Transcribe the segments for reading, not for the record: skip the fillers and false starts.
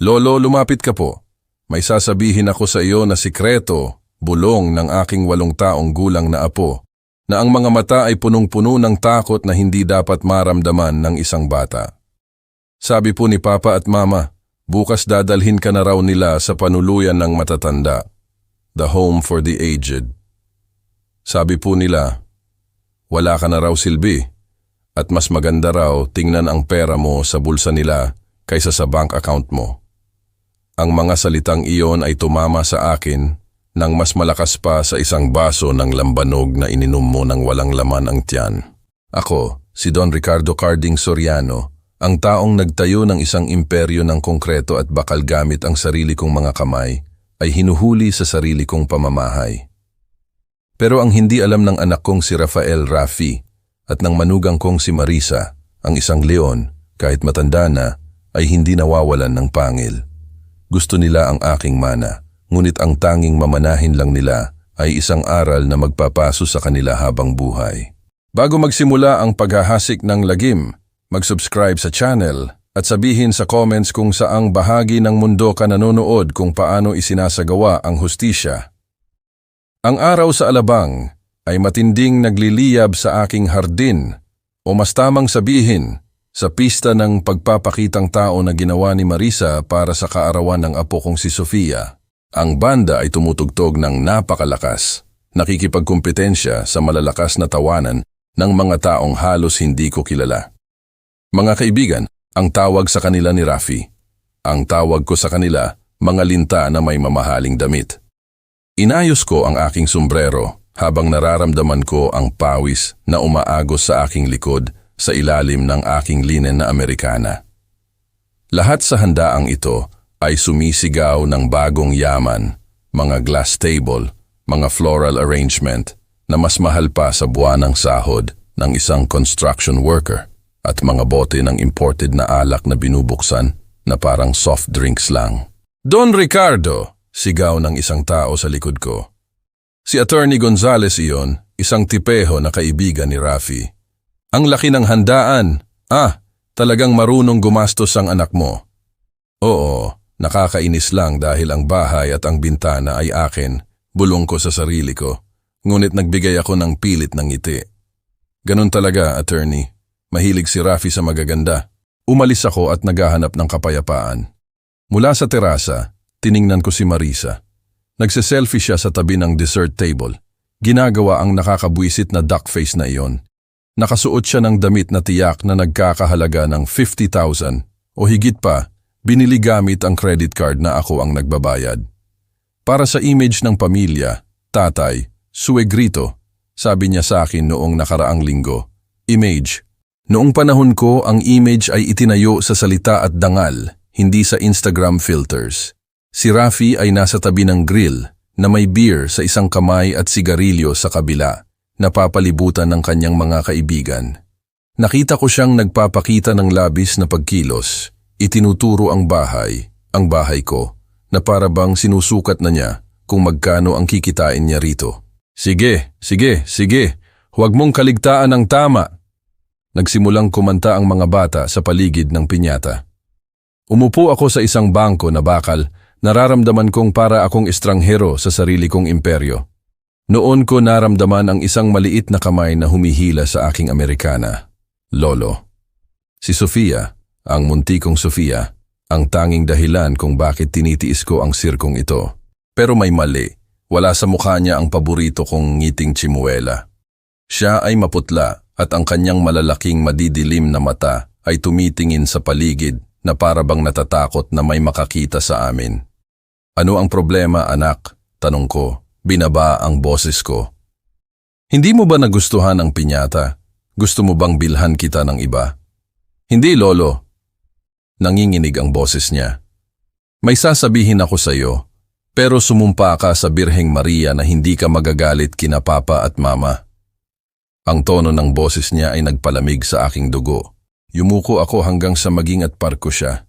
Lolo, lumapit ka po. May sasabihin ako sa iyo na sikreto, bulong ng aking 8 taong gulang na apo, na ang mga mata ay punong-puno ng takot na hindi dapat maramdaman ng isang bata. Sabi po ni Papa at Mama, bukas dadalhin ka na raw nila sa panuluyan ng matatanda, the home for the aged. Sabi po nila, wala ka na raw silbi at mas maganda raw tingnan ang pera mo sa bulsa nila kaysa sa bank account mo. Ang mga salitang iyon ay tumama sa akin nang mas malakas pa sa isang baso ng lambanog na ininom mo nang walang laman ang tiyan. Ako, si Don Ricardo Carding Soriano, ang taong nagtayo ng isang imperyo ng konkreto at bakal gamit ang sarili kong mga kamay, ay hinuhuli sa sarili kong pamamahay. Pero ang hindi alam ng anak kong si Rafael Rafi at ng manugang kong si Marisa, ang isang leon, kahit matanda na, ay hindi nawawalan ng pangil. Gusto nila ang aking mana, ngunit ang tanging mamanahin lang nila ay isang aral na magpapaso sa kanila habang buhay. Bago magsimula ang paghahasik ng lagim, mag-subscribe sa channel at sabihin sa comments kung saang bahagi ng mundo ka nanonood kung paano isinasagawa ang hustisya. Ang araw sa alabang ay matinding nagliliyab sa aking hardin o mas tamang sabihin, sa pista ng pagpapakitang tao na ginawa ni Marisa para sa kaarawan ng apo kong si Sofia. Ang banda ay tumutugtog ng napakalakas, nakikipagkumpetensya sa malalakas na tawanan ng mga taong halos hindi ko kilala. Mga kaibigan, ang tawag sa kanila ni Rafi. Ang tawag ko sa kanila, mga linta na may mamahaling damit. Inayos ko ang aking sombrero habang nararamdaman ko ang pawis na umaagos sa aking likod sa ilalim ng aking linen na Amerikana. Lahat sa handaang ito ay sumisigaw ng bagong yaman, mga glass table, mga floral arrangement na mas mahal pa sa buwanang sahod ng isang construction worker at mga bote ng imported na alak na binubuksan na parang soft drinks lang. Don Ricardo! Sigaw ng isang tao sa likod ko. Si Attorney Gonzales iyon, isang tipeho na kaibigan ni Rafi. Ang laki ng handaan. Talagang marunong gumastos ang anak mo. Oo, nakakainis lang dahil ang bahay at ang bintana ay akin, bulong ko sa sarili ko. Ngunit nagbigay ako ng pilit ng ngiti. Ganun talaga, attorney. Mahilig si Rafi sa magaganda. Umalis ako at naghahanap ng kapayapaan. Mula sa terasa, tiningnan ko si Marisa. Nagse-selfie siya sa tabi ng dessert table. Ginagawa ang nakakabwisit na duck face na iyon. Nakasuot siya ng damit na tiyak na nagkakahalaga ng 50,000 o higit pa, binili gamit ang credit card na ako ang nagbabayad. Para sa image ng pamilya, tatay, suegrito, sabi niya sa akin noong nakaraang linggo. Image. Noong panahon ko, ang image ay itinayo sa salita at dangal, hindi sa Instagram filters. Si Rafi ay nasa tabi ng grill na may beer sa isang kamay at sigarilyo sa kabila, napapalibutan ng kanyang mga kaibigan. Nakita ko siyang nagpapakita ng labis na pagkilos. Itinuturo ang bahay ko, na para bang sinusukat na niya kung magkano ang kikitain niya rito. Sige, huwag mong kaligtaan ang tama. Nagsimulang kumanta ang mga bata sa paligid ng pinyata. Umupo ako sa isang bangko na bakal, nararamdaman kong para akong estranghero sa sarili kong imperyo. Noon ko naramdaman ang isang maliit na kamay na humihila sa aking Amerikana. Lolo. Si Sofia, ang munti kong Sofia, ang tanging dahilan kung bakit tinitiis ko ang sirkong ito. Pero may mali. Wala sa mukha niya ang paborito kong ngiting tsimuela. Siya ay maputla at ang kanyang malalaking madidilim na mata ay tumitingin sa paligid na para bang natatakot na may makakita sa amin. Ano ang problema, anak? Tanong ko. Binaba ang boses ko. Hindi mo ba nagustuhan ang pinyata? Gusto mo bang bilhan kita ng iba? Hindi, Lolo. Nanginginig ang boses niya. May sasabihin ako sa iyo, pero sumumpa ka sa Birheng Maria na hindi ka magagalit kina Papa at Mama. Ang tono ng boses niya ay nagpalamig sa aking dugo. Yumuko ako hanggang sa maging at parko siya.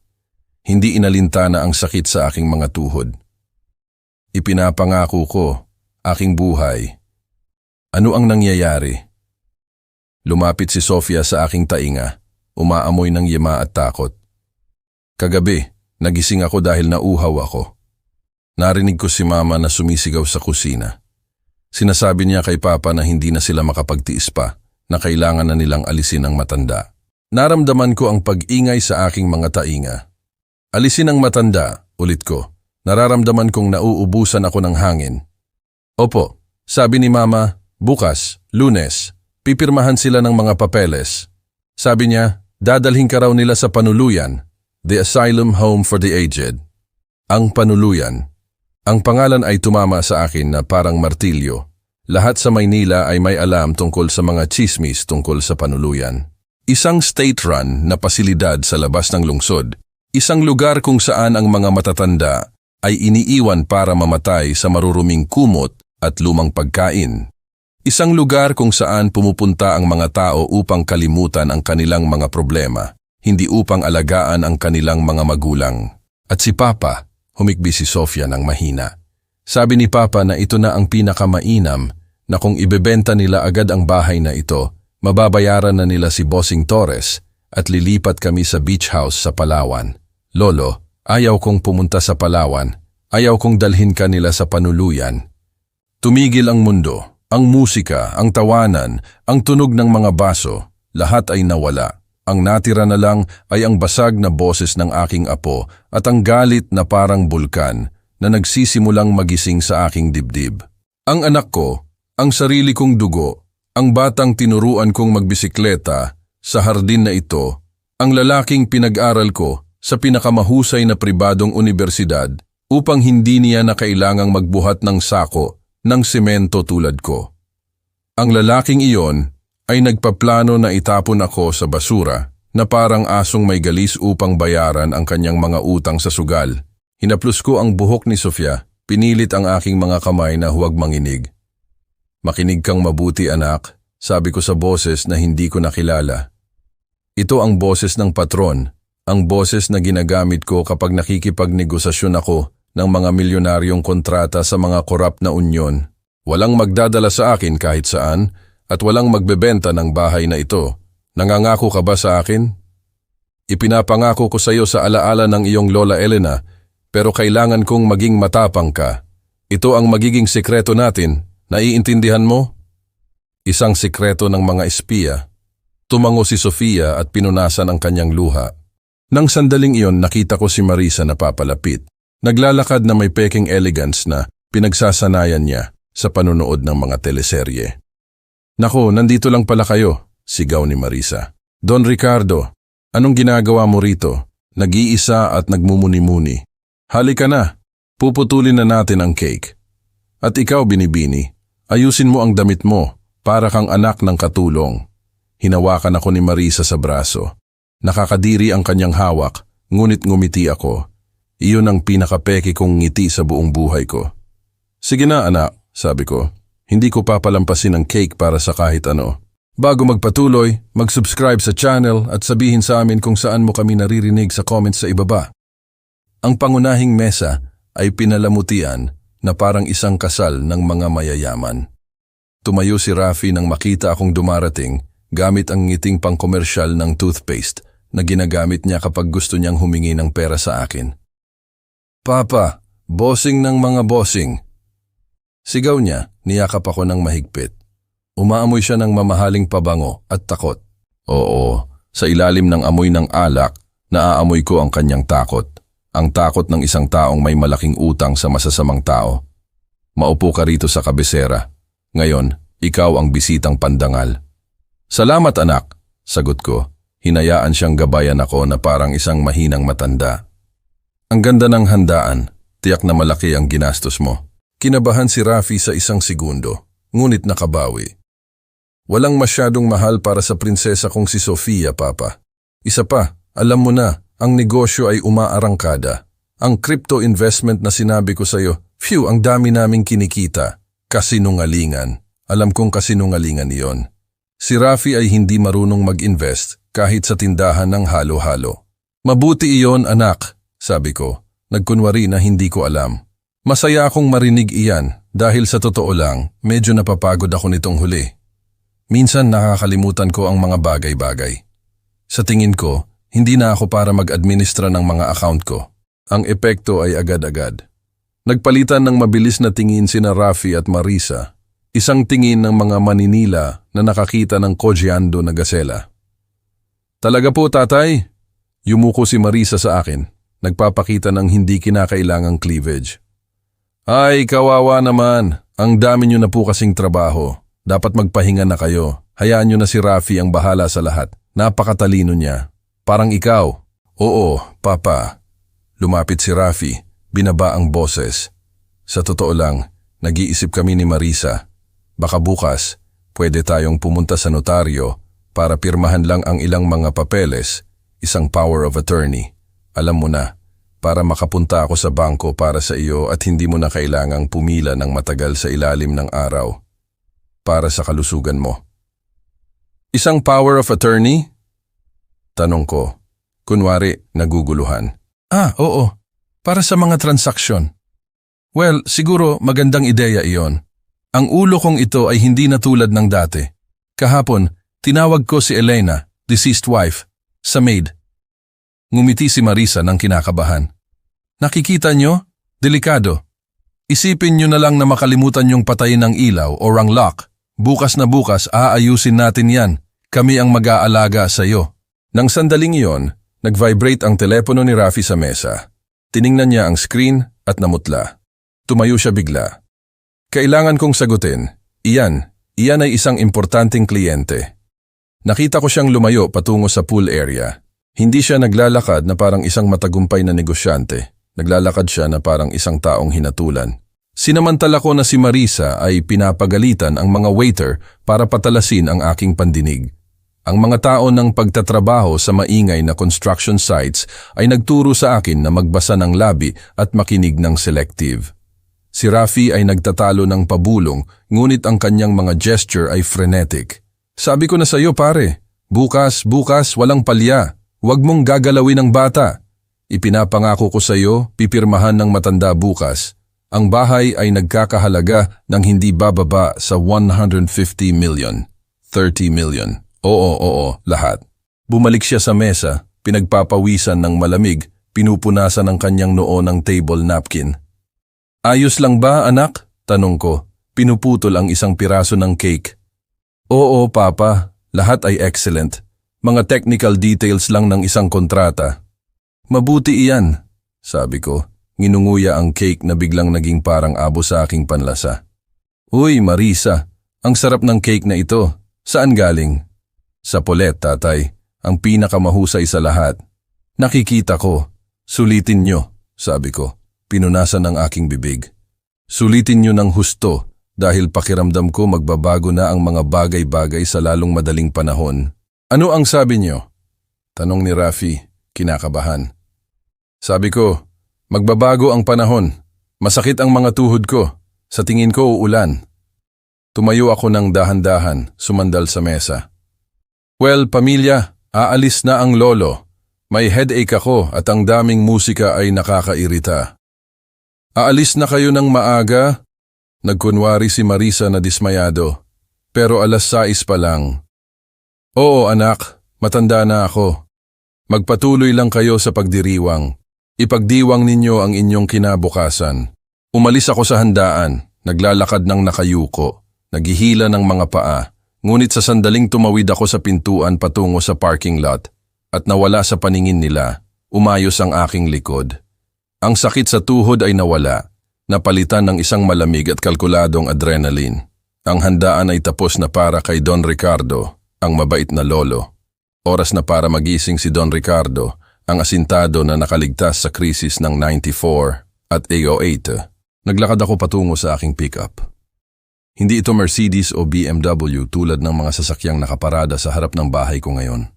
Hindi inalintana ang sakit sa aking mga tuhod. Ipinapangako ko, aking buhay. Ano ang nangyayari? Lumapit si Sofia sa aking tainga, umaamoy ng yema at takot. Kagabi, Nagising ako dahil nauhaw ako. Narinig ko si Mama na sumisigaw sa kusina. Sinasabi niya kay Papa na hindi na sila makapagtiis pa, na kailangan na nilang alisin ang matanda. Naramdaman ko ang pag-ingay sa aking mga tainga. Alisin ang matanda, ulit ko. Nararamdaman kong nauubusan ako ng hangin. Opo, sabi ni Mama, bukas, Lunes, pipirmahan sila ng mga papeles. Sabi niya, dadalhin ka raw nila sa Panuluyan, the Asylum Home for the Aged. Ang Panuluyan. Ang pangalan ay tumama sa akin na parang martilyo. Lahat sa Maynila ay may alam tungkol sa mga chismis tungkol sa Panuluyan. Isang state-run na pasilidad sa labas ng lungsod. Isang lugar kung saan ang mga matatanda ay iniiwan para mamatay sa maruruming kumot at lumang pagkain. Isang lugar kung saan pumupunta ang mga tao upang kalimutan ang kanilang mga problema, hindi upang alagaan ang kanilang mga magulang. At si Papa, humikbi si Sofia ng mahina. Sabi ni Papa na ito na ang pinakamainam na kung ibebenta nila agad ang bahay na ito, mababayaran na nila si Bossing Torres at lilipat kami sa beach house sa Palawan. Lolo, ayaw kong pumunta sa Palawan. Ayaw kong dalhin ka nila sa Panuluyan. Tumigil ang mundo. Ang musika, ang tawanan, ang tunog ng mga baso, lahat ay nawala. Ang natira na lang ay ang basag na boses ng aking apo at ang galit na parang bulkan na nagsisimulang magising sa aking dibdib. Ang anak ko, ang sarili kong dugo, ang batang tinuruan kong magbisikleta sa hardin na ito, ang lalaking pinag-aral ko sa pinakamahusay na pribadong unibersidad upang hindi niya na kailangang magbuhat ng sako ng semento tulad ko. Ang lalaking iyon ay nagpaplano na itapon ako sa basura na parang asong may galis upang bayaran ang kanyang mga utang sa sugal. Hinaplos ko ang buhok ni Sofia, pinilit ang aking mga kamay na huwag manginig. Makinig kang mabuti anak, sabi ko sa boses na hindi ko nakilala. Ito ang boses ng patron, ang boses na ginagamit ko kapag nakikipagnegosasyon ako ng mga milyonaryong kontrata sa mga korap na unyon. Walang magdadala sa akin kahit saan at walang magbebenta ng bahay na ito. Nangangako ka ba sa akin? Ipinapangako ko sa iyo sa alaala ng iyong Lola Elena, pero kailangan kong maging matapang ka. Ito ang magiging sekreto natin, naiintindihan mo? Isang sekreto ng mga espiya. Tumango si Sofia at pinunasan ang kanyang luha. Nang sandaling iyon nakita ko si Marisa na papalapit. Naglalakad na may peking elegance na pinagsasanayan niya sa panunood ng mga teleserye. Nako, nandito lang pala kayo, sigaw ni Marisa. Don Ricardo, anong ginagawa mo rito? Nag-iisa at nagmumuni-muni. Halika na, puputulin na natin ang cake. At ikaw, Binibini, ayusin mo ang damit mo para kang anak ng katulong. Hinawakan ako ni Marisa sa braso. Nakakadiri ang kanyang hawak, ngunit ngumiti ako. Iyon ang pinakapeke kong ngiti sa buong buhay ko. Sige na anak, sabi ko. Hindi ko papalampasin ang cake para sa kahit ano. Bago magpatuloy, mag-subscribe sa channel at sabihin sa amin kung saan mo kami naririnig sa comments sa ibaba. Ang pangunahing mesa ay pinalamutian na parang isang kasal ng mga mayayaman. Tumayo si Rafi nang makita akong dumarating gamit ang ngiting pangkomersyal ng toothpaste na ginagamit niya kapag gusto niyang humingi ng pera sa akin. Papa, bossing ng mga bossing. Sigaw niya, niyakap ako ng mahigpit. Umaamoy siya ng mamahaling pabango at takot. Oo, sa ilalim ng amoy ng alak, naaamoy ko ang kanyang takot. Ang takot ng isang taong may malaking utang sa masasamang tao. Maupo ka rito sa kabisera. Ngayon, ikaw ang bisitang pandangal. Salamat anak, sagot ko. Hinayaan siyang gabayan ako na parang isang mahinang matanda. Ang ganda ng handaan, tiyak na malaki ang ginastos mo. Kinabahan si Rafi sa isang segundo, ngunit nakabawi. Walang masyadong mahal para sa prinsesa kong si Sofia, Papa. Isa pa, alam mo na, ang negosyo ay umaarangkada. Ang crypto investment na sinabi ko sa'yo, ang dami naming kinikita. Kasinungalingan. Alam kong kasinungalingan iyon. Si Rafi ay hindi marunong mag-invest kahit sa tindahan ng halo-halo. Mabuti iyon, anak. Sabi ko, nagkunwari na hindi ko alam. Masaya akong marinig iyan dahil sa totoo lang, medyo napapagod ako nitong huli. Minsan nakakalimutan ko ang mga bagay-bagay. Sa tingin ko, hindi na ako para mag-administra ng mga account ko. Ang epekto ay agad-agad. Nagpalitan ng mabilis na tingin sina Rafi at Marisa, isang tingin ng mga Maninila na nakakita ng kojeando na gasela. Talaga po, tatay? Yumuko si Marisa sa akin, nagpapakita ng hindi kinakailangang cleavage. Ay, kawawa naman. Ang dami nyo na po kasing trabaho. Dapat magpahinga na kayo. Hayaan nyo na si Rafi ang bahala sa lahat. Napakatalino niya. Parang ikaw. Oo, papa. Lumapit si Rafi, binaba ang boses. Sa totoo lang, nag-iisip kami ni Marisa. Baka bukas, pwede tayong pumunta sa notaryo para pirmahan lang ang ilang mga papeles, isang power of attorney. Alam mo na, para makapunta ako sa bangko para sa iyo at hindi mo na kailangang pumila ng matagal sa ilalim ng araw. Para sa kalusugan mo. Isang power of attorney? Tanong ko. Kunwari, naguguluhan. Oo. Para sa mga transaksyon. Well, siguro magandang ideya iyon. Ang ulo kong ito ay hindi na tulad ng dati. Kahapon, tinawag ko si Elena, deceased wife, sa maid. Ngumiti si Marisa ng kinakabahan. Nakikita nyo? Delikado. Isipin nyo na lang na makalimutan yung patayin ng ilaw o ang lock. Bukas na bukas, aayusin natin yan. Kami ang mag-aalaga sa iyo. Nang sandaling iyon, nag-vibrate ang telepono ni Rafi sa mesa. Tiningnan niya ang screen at namutla. Tumayo siya bigla. Kailangan kong sagutin. Iyan ay isang importanteng kliyente. Nakita ko siyang lumayo patungo sa pool area. Hindi siya naglalakad na parang isang matagumpay na negosyante. Naglalakad siya na parang isang taong hinatulan. Sinamantala ko na si Marisa ay pinapagalitan ang mga waiter para patalasin ang aking pandinig. Ang mga tao ng pagtatrabaho sa maingay na construction sites ay nagturo sa akin na magbasa ng labi at makinig ng selective. Si Rafi ay nagtatalo ng pabulong, ngunit ang kanyang mga gesture ay frenetic. Sabi ko na sa iyo, pare, bukas, walang palya. Huwag mong gagalawin ang bata. Ipinapangako ko sa iyo, pipirmahan ng matanda bukas. Ang bahay ay nagkakahalaga ng hindi bababa sa 150 million, 30 million. Oo, lahat. Bumalik siya sa mesa, pinagpapawisan ng malamig, pinupunasan ng kanyang noo ng table napkin. Ayos lang ba, anak? Tanong ko. Pinuputol ang isang piraso ng cake. Oo, papa. Lahat ay excellent. Mga technical details lang ng isang kontrata. Mabuti iyan, sabi ko. Nginunguya ang cake na biglang naging parang abo sa aking panlasa. Uy, Marisa, ang sarap ng cake na ito. Saan galing? Sa Polet, tatay. Ang pinakamahusay sa lahat. Nakikita ko. Sulitin nyo, sabi ko. Pinunasan ang aking bibig. Sulitin nyo ng husto dahil pakiramdam ko magbabago na ang mga bagay-bagay sa lalong madaling panahon. Ano ang sabi nyo? Tanong ni Rafi, kinakabahan. Sabi ko, magbabago ang panahon. Masakit ang mga tuhod ko. Sa tingin ko uulan. Tumayo ako ng dahan-dahan, sumandal sa mesa. Well, pamilya, aalis na ang lolo. May headache ako at ang daming musika ay nakakairita. Aalis na kayo ng maaga? Nagkunwari si Marisa na dismayado. Pero 6:00 pa lang. Oo anak, matanda na ako. Magpatuloy lang kayo sa pagdiriwang. Ipagdiwang ninyo ang inyong kinabukasan. Umalis ako sa handaan, naglalakad ng nakayuko, naghihila ng mga paa. Ngunit sa sandaling tumawid ako sa pintuan patungo sa parking lot at nawala sa paningin nila, umayos ang aking likod. Ang sakit sa tuhod ay nawala, napalitan ng isang malamig at kalkuladong adrenaline. Ang handaan ay tapos na para kay Don Ricardo, ang mabait na lolo. Oras na para magising si Don Ricardo, ang asintado na nakaligtas sa krisis ng 94 at 08. Naglakad ako patungo sa aking pickup. Hindi ito Mercedes o BMW tulad ng mga sasakyang nakaparada sa harap ng bahay ko ngayon.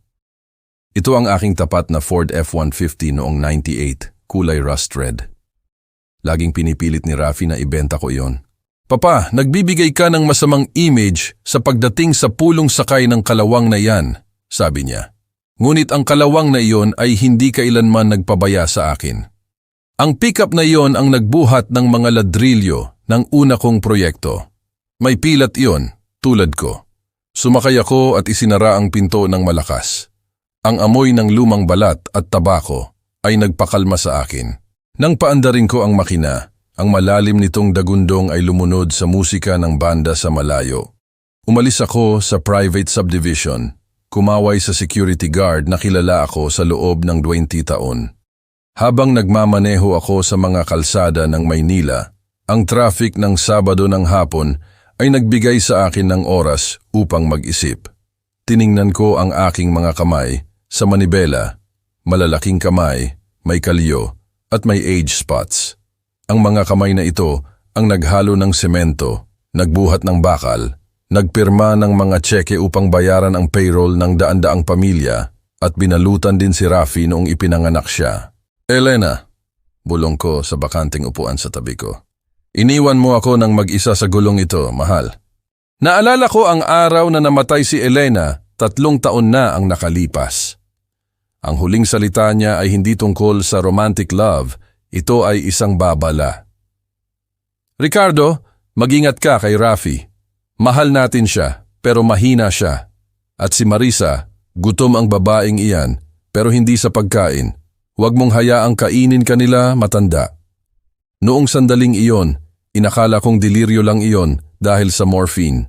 Ito ang aking tapat na Ford F-150 noong 98, kulay rust red. Laging pinipilit ni Rafi na ibenta ko iyon. Papa, nagbibigay ka ng masamang image sa pagdating sa pulong sakay ng kalawang na yan, sabi niya. Ngunit ang kalawang na iyon ay hindi kailanman nagpabaya sa akin. Ang pickup na iyon ang nagbuhat ng mga ladrilyo ng una kong proyekto. May pilat iyon, tulad ko. Sumakay ako at isinara ang pinto ng malakas. Ang amoy ng lumang balat at tabako ay nagpakalma sa akin. Nang paandarin ko ang makina, ang malalim nitong dagundong ay lumunod sa musika ng banda sa malayo. Umalis ako sa private subdivision, kumaway sa security guard na kilala ako sa loob ng 20 taon. Habang nagmamaneho ako sa mga kalsada ng Maynila, ang traffic ng Sabado ng hapon ay nagbigay sa akin ng oras upang mag-isip. Tiningnan ko ang aking mga kamay sa manibela, malalaking kamay, may kalyo at may age spots. Ang mga kamay na ito ang naghalo ng semento, nagbuhat ng bakal, nagpirma ng mga tseke upang bayaran ang payroll ng daan-daang pamilya at binalutan din si Rafi noong ipinanganak siya. Elena, bulong ko sa bakanting upuan sa tabi ko. Iniwan mo ako ng mag-isa sa gulong ito, mahal. Naalala ko ang araw na namatay si Elena, 3 taon na ang nakalipas. Ang huling salita niya ay hindi tungkol sa romantic love, ito ay isang babala. Ricardo, mag-ingat ka kay Rafi. Mahal natin siya, pero mahina siya. At si Marisa, gutom ang babaeng iyan, pero hindi sa pagkain. Huwag mong hayaang kainin kanila matanda. Noong sandaling iyon, inakala kong deliryo lang iyon dahil sa morphine.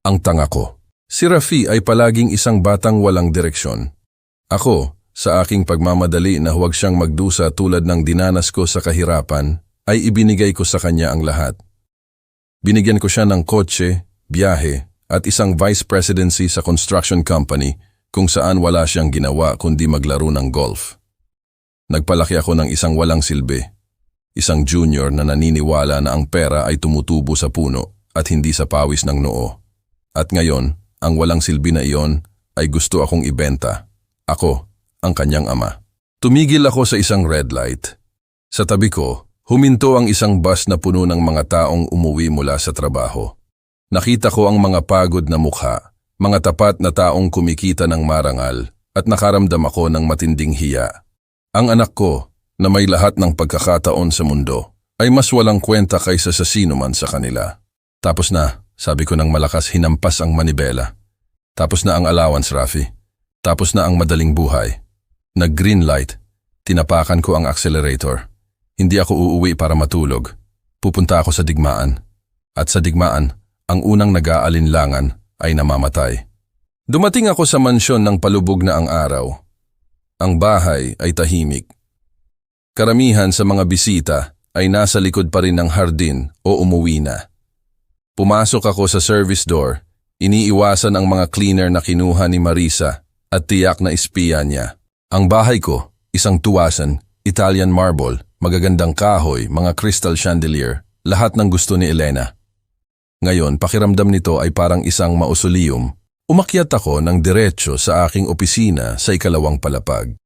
Ang tanga ko. Si Rafi ay palaging isang batang walang direksyon. Ako, sa aking pagmamadali na huwag siyang magdusa tulad ng dinanas ko sa kahirapan, ay ibinigay ko sa kanya ang lahat. Binigyan ko siya ng kotse, biyahe, at isang vice presidency sa construction company kung saan wala siyang ginawa kundi maglaro ng golf. Nagpalaki ako ng isang walang silbi, isang junior na naniniwala na ang pera ay tumutubo sa puno at hindi sa pawis ng noo. At ngayon, ang walang silbi na iyon ay gusto akong ibenta. Ako, ang kanyang ama. Tumigil ako sa isang red light. Sa tabi ko, huminto ang isang bus na puno ng mga taong umuwi mula sa trabaho. Nakita ko ang mga pagod na mukha, mga tapat na taong kumikita ng marangal, at nakaramdam ako ng matinding hiya. Ang anak ko, na may lahat ng pagkakataon sa mundo, ay mas walang kwenta kaysa sa sino man sa kanila. Tapos na, sabi ko ng malakas, hinampas ang manibela. Tapos na ang allowance, Rafi. Tapos na ang madaling buhay. Nag-green light, tinapakan ko ang accelerator. Hindi ako uuwi para matulog. Pupunta ako sa digmaan. At sa digmaan, ang unang nag-aalinlangan ay namamatay. Dumating ako sa mansyon ng palubog na ang araw. Ang bahay ay tahimik. Karamihan sa mga bisita ay nasa likod pa rin ng hardin o umuwi na. Pumasok ako sa service door, iniiwasan ang mga cleaner na kinuha ni Marisa at tiyak na espiya niya. Ang bahay ko, isang tuwasan, Italian marble, magagandang kahoy, mga crystal chandelier, lahat ng gusto ni Elena. Ngayon, pakiramdam nito ay parang isang mausoleum. Umakyat ako ng diretso sa aking opisina sa 2nd palapag.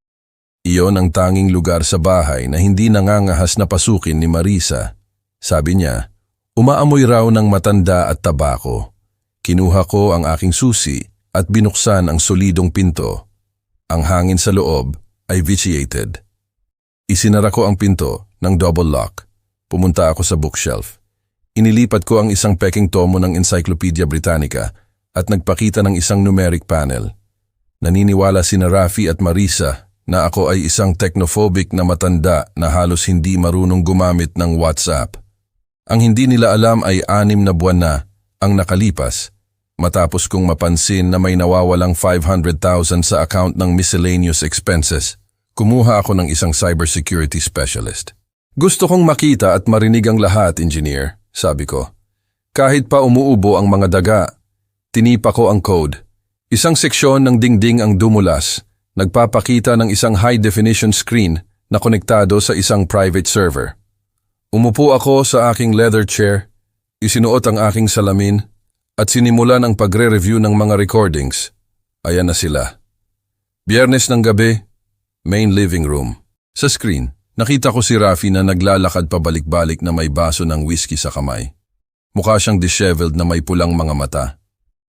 Iyon ang tanging lugar sa bahay na hindi nangangahas na pasukin ni Marisa. Sabi niya, umaamoy raw ng matanda at tabako. Kinuha ko ang aking susi at binuksan ang solidong pinto. Ang hangin sa loob ay vitiated. Isinara ko ang pinto ng double lock. Pumunta ako sa bookshelf. Inilipat ko ang isang peking tomo ng Encyclopedia Britannica at nagpakita ng isang numeric panel. Naniniwala sina Rafi at Marisa na ako ay isang technophobic na matanda na halos hindi marunong gumamit ng WhatsApp. Ang hindi nila alam ay 6 na buwan na ang nakalipas matapos kong mapansin na may nawawalang 500,000 sa account ng miscellaneous expenses. Kumuha ako ng isang cybersecurity specialist. Gusto kong makita at marinig ang lahat, engineer, sabi ko. Kahit pa umuubo ang mga daga, tinipa ko ang code. Isang seksyon ng dingding ang dumulas, nagpapakita ng isang high-definition screen na konektado sa isang private server. Umupo ako sa aking leather chair, isinuot ang aking salamin, at sinimulan ang pagre-review ng mga recordings. Ayan na sila. Biyernes ng gabi, main living room. Sa screen, nakita ko si Rafi na naglalakad pabalik-balik na may baso ng whiskey sa kamay. Mukha siyang disheveled na may pulang mga mata.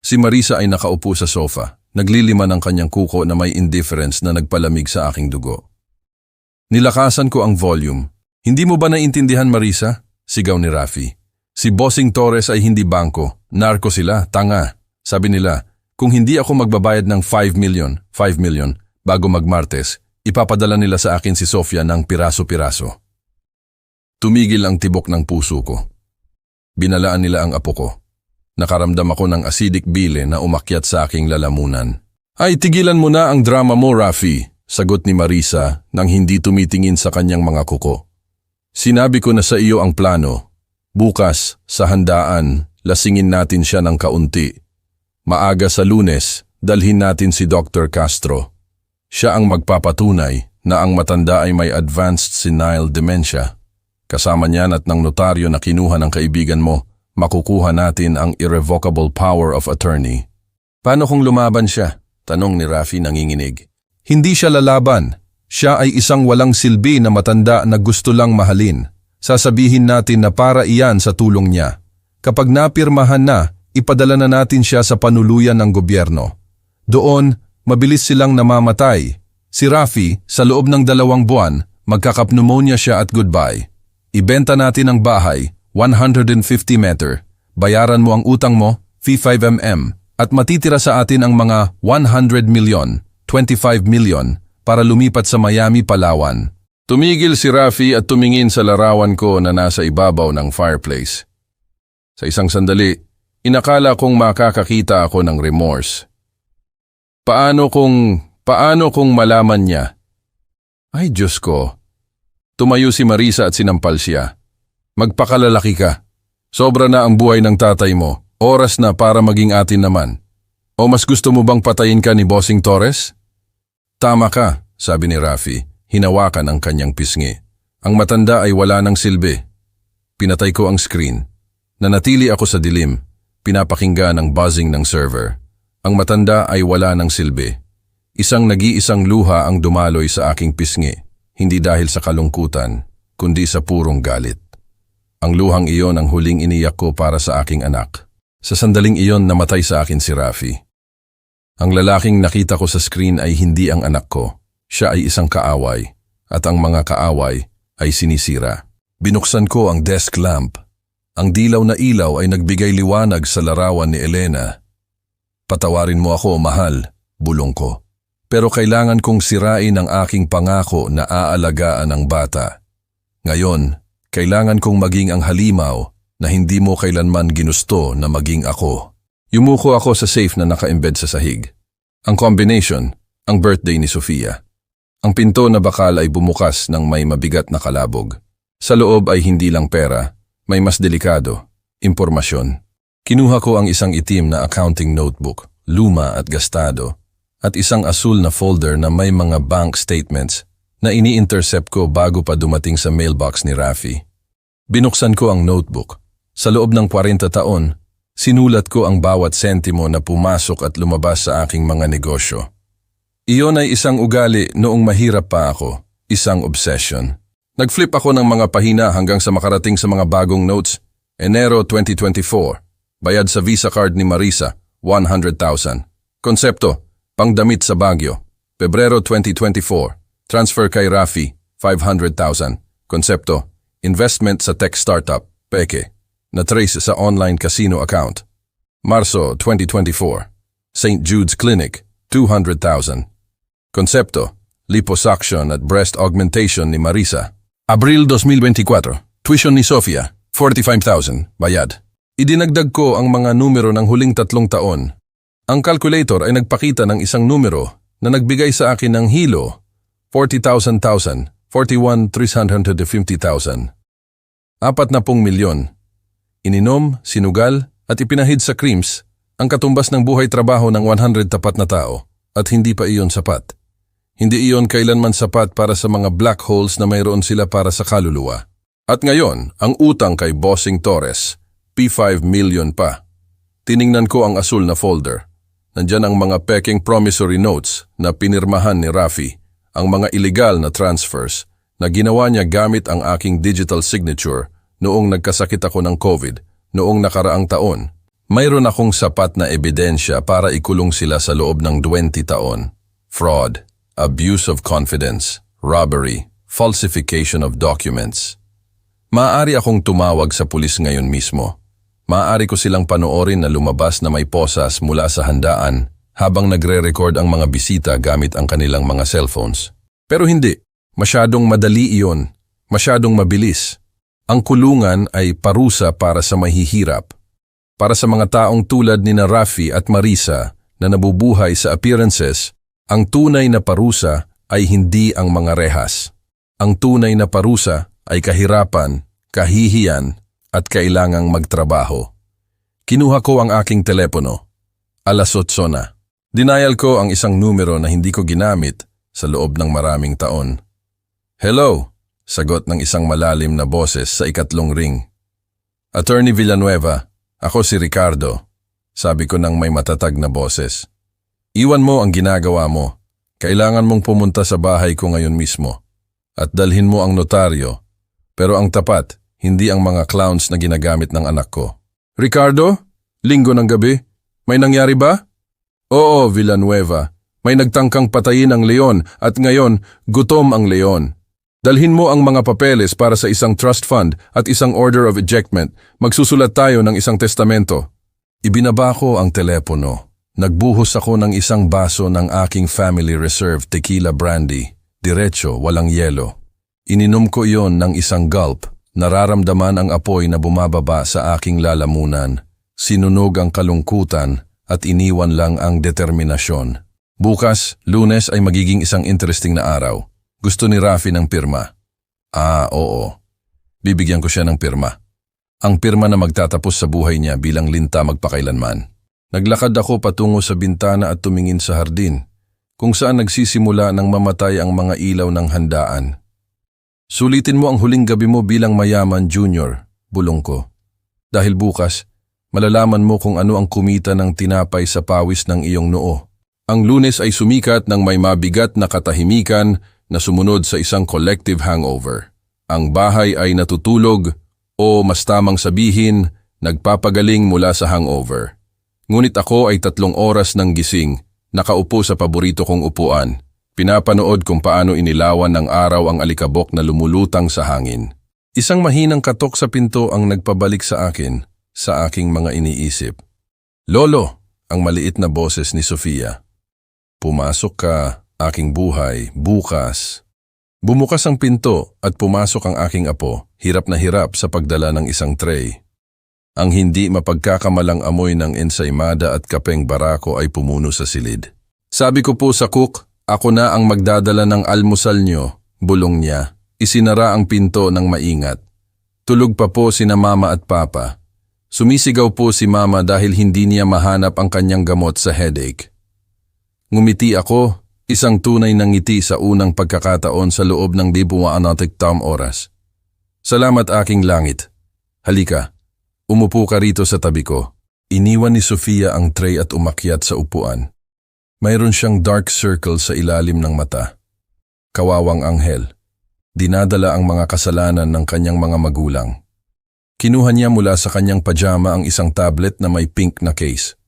Si Marisa ay nakaupo sa sofa, nagliliman ang kanyang kuko na may indifference na nagpalamig sa aking dugo. Nilakasan ko ang volume. Hindi mo ba naiintindihan, Marisa? Sigaw ni Rafi. Si Bossing Torres ay hindi bangko, narko sila, tanga. Sabi nila, kung hindi ako magbabayad ng 5 million bago magmartes, ipapadala nila sa akin si Sofia ng piraso-piraso. Tumigil ang tibok ng puso ko. Binalaan nila ang apo ko. Nakaramdam ako ng acidic bile na umakyat sa aking lalamunan. Ay, tigilan mo na ang drama mo, Rafi, sagot ni Marisa nang hindi tumitingin sa kanyang mga kuko. Sinabi ko na sa iyo ang plano. Bukas, sa handaan, lasingin natin siya ng kaunti. Maaga sa Lunes, dalhin natin si Dr. Castro. Siya ang magpapatunay na ang matanda ay may advanced senile dementia. Kasama niyan at ng notaryo na kinuha ng kaibigan mo, makukuha natin ang irrevocable power of attorney. Paano kung lumaban siya? Tanong ni Rafi nanginginig. Hindi siya lalaban. Siya ay isang walang silbi na matanda na gusto lang mahalin. Sasabihin natin na para iyan sa tulong niya. Kapag napirmahan na, ipadala na natin siya sa panuluyan ng gobyerno. Doon, mabilis silang namamatay. Si Rafi, sa loob ng 2 buwan, magkakapneumonia siya at goodbye. Ibenta natin ang bahay, 150 meter. Bayaran mo ang utang mo, fee 5mm, at matitira sa atin ang mga 100 million, 25 million, para lumipat sa Miami, Palawan. Tumigil si Rafi at tumingin sa larawan ko na nasa ibabaw ng fireplace. Sa isang sandali, inakala kong makakakita ako ng remorse. Paano kung malaman niya? Ay Diyos ko. Tumayo si Marisa at sinampal siya. Magpakalalaki ka. Sobra na ang buhay ng tatay mo. Oras na para maging atin naman. O mas gusto mo bang patayin ka ni Bossing Torres? Tama ka, sabi ni Rafi, hinawakan ang kanyang pisngi. Ang matanda ay wala ng silbi. Pinatay ko ang screen. Nanatili ako sa dilim, pinapakinggan ang buzzing ng server. Ang matanda ay wala ng silbi. Isang nag-iisang luha ang dumaloy sa aking pisngi. Hindi dahil sa kalungkutan, kundi sa purong galit. Ang luhang iyon ang huling iniyak ko para sa aking anak. Sa sandaling iyon namatay sa akin si Rafi. Ang lalaking nakita ko sa screen ay hindi ang anak ko. Siya ay isang kaaway, at ang mga kaaway ay sinisira. Binuksan ko ang desk lamp. Ang dilaw na ilaw ay nagbigay liwanag sa larawan ni Elena. Patawarin mo ako, mahal, bulong ko. Pero kailangan kong sirain ang aking pangako na aalagaan ang bata. Ngayon, kailangan kong maging ang halimaw na hindi mo kailanman ginusto na maging ako. Yumuko ako sa safe na naka-embed sa sahig. Ang combination, ang birthday ni Sofia. Ang pinto na bakal ay bumukas ng may mabigat na kalabog. Sa loob ay hindi lang pera, may mas delikado, impormasyon. Kinuha ko ang isang itim na accounting notebook, luma at gastado, at isang asul na folder na may mga bank statements na ini-intercept ko bago pa dumating sa mailbox ni Rafi. Binuksan ko ang notebook. Sa loob ng 40 taon, sinulat ko ang bawat sentimo na pumasok at lumabas sa aking mga negosyo. Iyon ay isang ugali noong mahirap pa ako, isang obsession. Nag-flip ako ng mga pahina hanggang sa makarating sa mga bagong notes. Enero 2024, bayad sa Visa card ni Marisa, 100,000. Konsepto, pangdamit sa Baguio. Pebrero 2024, transfer kay Rafi, 500,000. Konsepto, investment sa tech startup, peke, na trace sa online casino account. Marso 2024, St. Jude's Clinic, 200,000. Konsepto, liposuction at breast augmentation ni Marisa. Abril 2024, tuition ni Sofia, 45,000, bayad. Idinagdag ko ang mga numero ng huling 3 taon. Ang calculator ay nagpakita ng isang numero na nagbigay sa akin ng hilo, 40,000, 41,350,000. 40 milyon. Ininom, sinugal, at ipinahid sa creams ang katumbas ng buhay-trabaho ng 100 tapat na tao at hindi pa iyon sapat. Hindi iyon kailanman sapat para sa mga black holes na mayroon sila para sa kaluluwa. At ngayon, ang utang kay Bossing Torres, P5 million pa. Tiningnan ko ang asul na folder. Nandyan ang mga peking promissory notes na pinirmahan ni Rafi, ang mga illegal na transfers na ginawa niya gamit ang aking digital signature noong nagkasakit ako ng COVID noong nakaraang taon. Mayroon akong sapat na ebidensya para ikulong sila sa loob ng 20 taon. Fraud, abuse of confidence, robbery, falsification of documents. Maaari akong tumawag sa pulis ngayon mismo. Maaari ko silang panoorin na lumabas na may posas mula sa handaan habang nagre-record ang mga bisita gamit ang kanilang mga cellphones. Pero hindi. Masyadong madali iyon. Masyadong mabilis. Ang kulungan ay parusa para sa mahihirap. Para sa mga taong tulad ni na Rafi at Marisa na nabubuhay sa appearances, ang tunay na parusa ay hindi ang mga rehas. Ang tunay na parusa ay kahirapan, kahihiyan, at kailangang magtrabaho. Kinuha ko ang aking telepono. Alas 8 na. Denial ko ang isang numero na hindi ko ginamit sa loob ng maraming taon. Hello, sagot ng isang malalim na boses sa ikatlong ring. Attorney Villanueva, ako si Ricardo, sabi ko ng may matatag na boses. Iwan mo ang ginagawa mo. Kailangan mong pumunta sa bahay ko ngayon mismo at dalhin mo ang notaryo, pero ang tapat, hindi ang mga clowns na ginagamit ng anak ko. Ricardo? Linggo ng gabi? May nangyari ba? Oo, Villanueva. May nagtangkang patayin ang leon at ngayon, gutom ang leon. Dalhin mo ang mga papeles para sa isang trust fund at isang order of ejectment. Magsusulat tayo ng isang testamento. Ibinaba ko ang telepono. Nagbuhos ako ng isang baso ng aking family reserve tequila brandy. Diretso, walang yelo. Ininom ko iyon ng isang gulp. Nararamdaman ang apoy na bumababa sa aking lalamunan. Sinunog ang kalungkutan at iniwan lang ang determinasyon. Bukas, Lunes ay magiging isang interesting na araw. Gusto ni Rafi ng pirma. Oo. Bibigyan ko siya ng pirma. Ang pirma na magtatapos sa buhay niya bilang linta magpakailanman. Naglakad ako patungo sa bintana at tumingin sa hardin, kung saan nagsisimula nang mamatay ang mga ilaw ng handaan. Sulitin mo ang huling gabi mo bilang mayaman, Junior, bulong ko. Dahil bukas, malalaman mo kung ano ang kumita ng tinapay sa pawis ng iyong noo. Ang Lunes ay sumikat ng may mabigat na katahimikan na sumunod sa isang collective hangover. Ang bahay ay natutulog o mas tamang sabihin, nagpapagaling mula sa hangover. Ngunit ako ay 3 oras ng gising, nakaupo sa paborito kong upuan. Pinapanood kung paano inilawan ng araw ang alikabok na lumulutang sa hangin. Isang mahinang katok sa pinto ang nagpabalik sa akin, sa aking mga iniisip. Lolo, ang maliit na boses ni Sofia. Pumasok ka, aking buhay, bukas. Bumukas ang pinto at pumasok ang aking apo, hirap na hirap sa pagdala ng isang tray. Ang hindi mapagkakamalang amoy ng ensaymada at kapeng barako ay pumuno sa silid. Sabi ko po sa cook, ako na ang magdadala ng almusal nyo, bulong niya. Isinara ang pinto ng maingat. Tulog pa po sina mama at papa. Sumisigaw po si mama dahil hindi niya mahanap ang kanyang gamot sa headache. Ngumiti ako, isang tunay na ngiti sa unang pagkakataon sa loob ng 200 oras. Salamat aking langit. Halika, umupo ka rito sa tabi ko. Iniwan ni Sofia ang tray at umakyat sa upuan. Mayroon siyang dark circle sa ilalim ng mata. Kawawang anghel. Dinadala ang mga kasalanan ng kanyang mga magulang. Kinuha niya mula sa kanyang pajama ang isang tablet na may pink na case.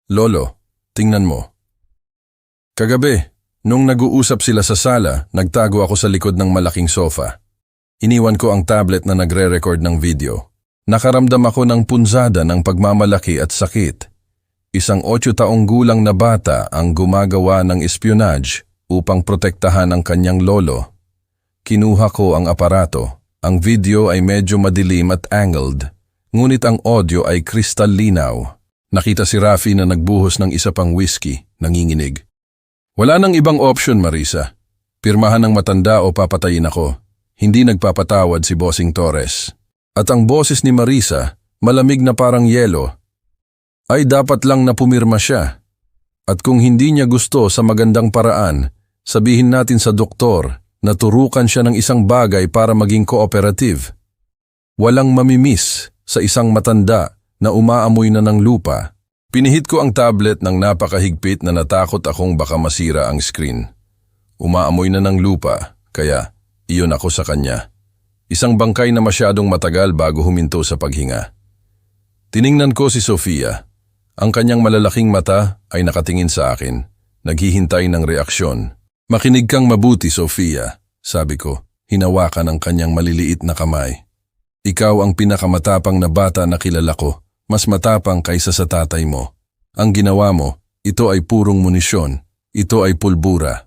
Lolo, tingnan mo. Kagabi, nung nag-uusap sila sa sala, nagtago ako sa likod ng malaking sofa. Iniwan ko ang tablet na nagre-record ng video. Nakaramdam ako ng punzada ng pagmamalaki at sakit. Isang 8 taong gulang na bata ang gumagawa ng espionage upang protektahan ang kanyang lolo. Kinuha ko ang aparato. Ang video ay medyo madilim at angled, ngunit ang audio ay kristalinaw. Nakita si Rafi na nagbuhos ng isa pang whiskey, nanginginig. Wala nang ibang option, Marisa. Pirmahan ng matanda o papatayin ako. Hindi nagpapatawad si Bossing Torres. At ang boses ni Marisa, malamig na parang yelo, ay dapat lang na pumirma siya. At kung hindi niya gusto sa magandang paraan, sabihin natin sa doktor na turukan siya ng isang bagay para maging cooperative. Walang mamimiss sa isang matanda na umaamoy na ng lupa. Pinihit ko ang tablet ng napakahigpit na natakot akong baka masira ang screen. Umaamoy na ng lupa, kaya iyon ako sa kanya. Isang bangkay na masyadong matagal bago huminto sa paghinga. Tiningnan ko si Sofia. Ang kanyang malalaking mata ay nakatingin sa akin, naghihintay ng reaksyon. Makinig kang mabuti, Sofia, sabi ko, hinawakan ang kanyang maliliit na kamay. Ikaw ang pinakamatapang na bata na kilala ko, mas matapang kaysa sa tatay mo. Ang ginawa mo, ito ay purong munisyon, ito ay pulbura.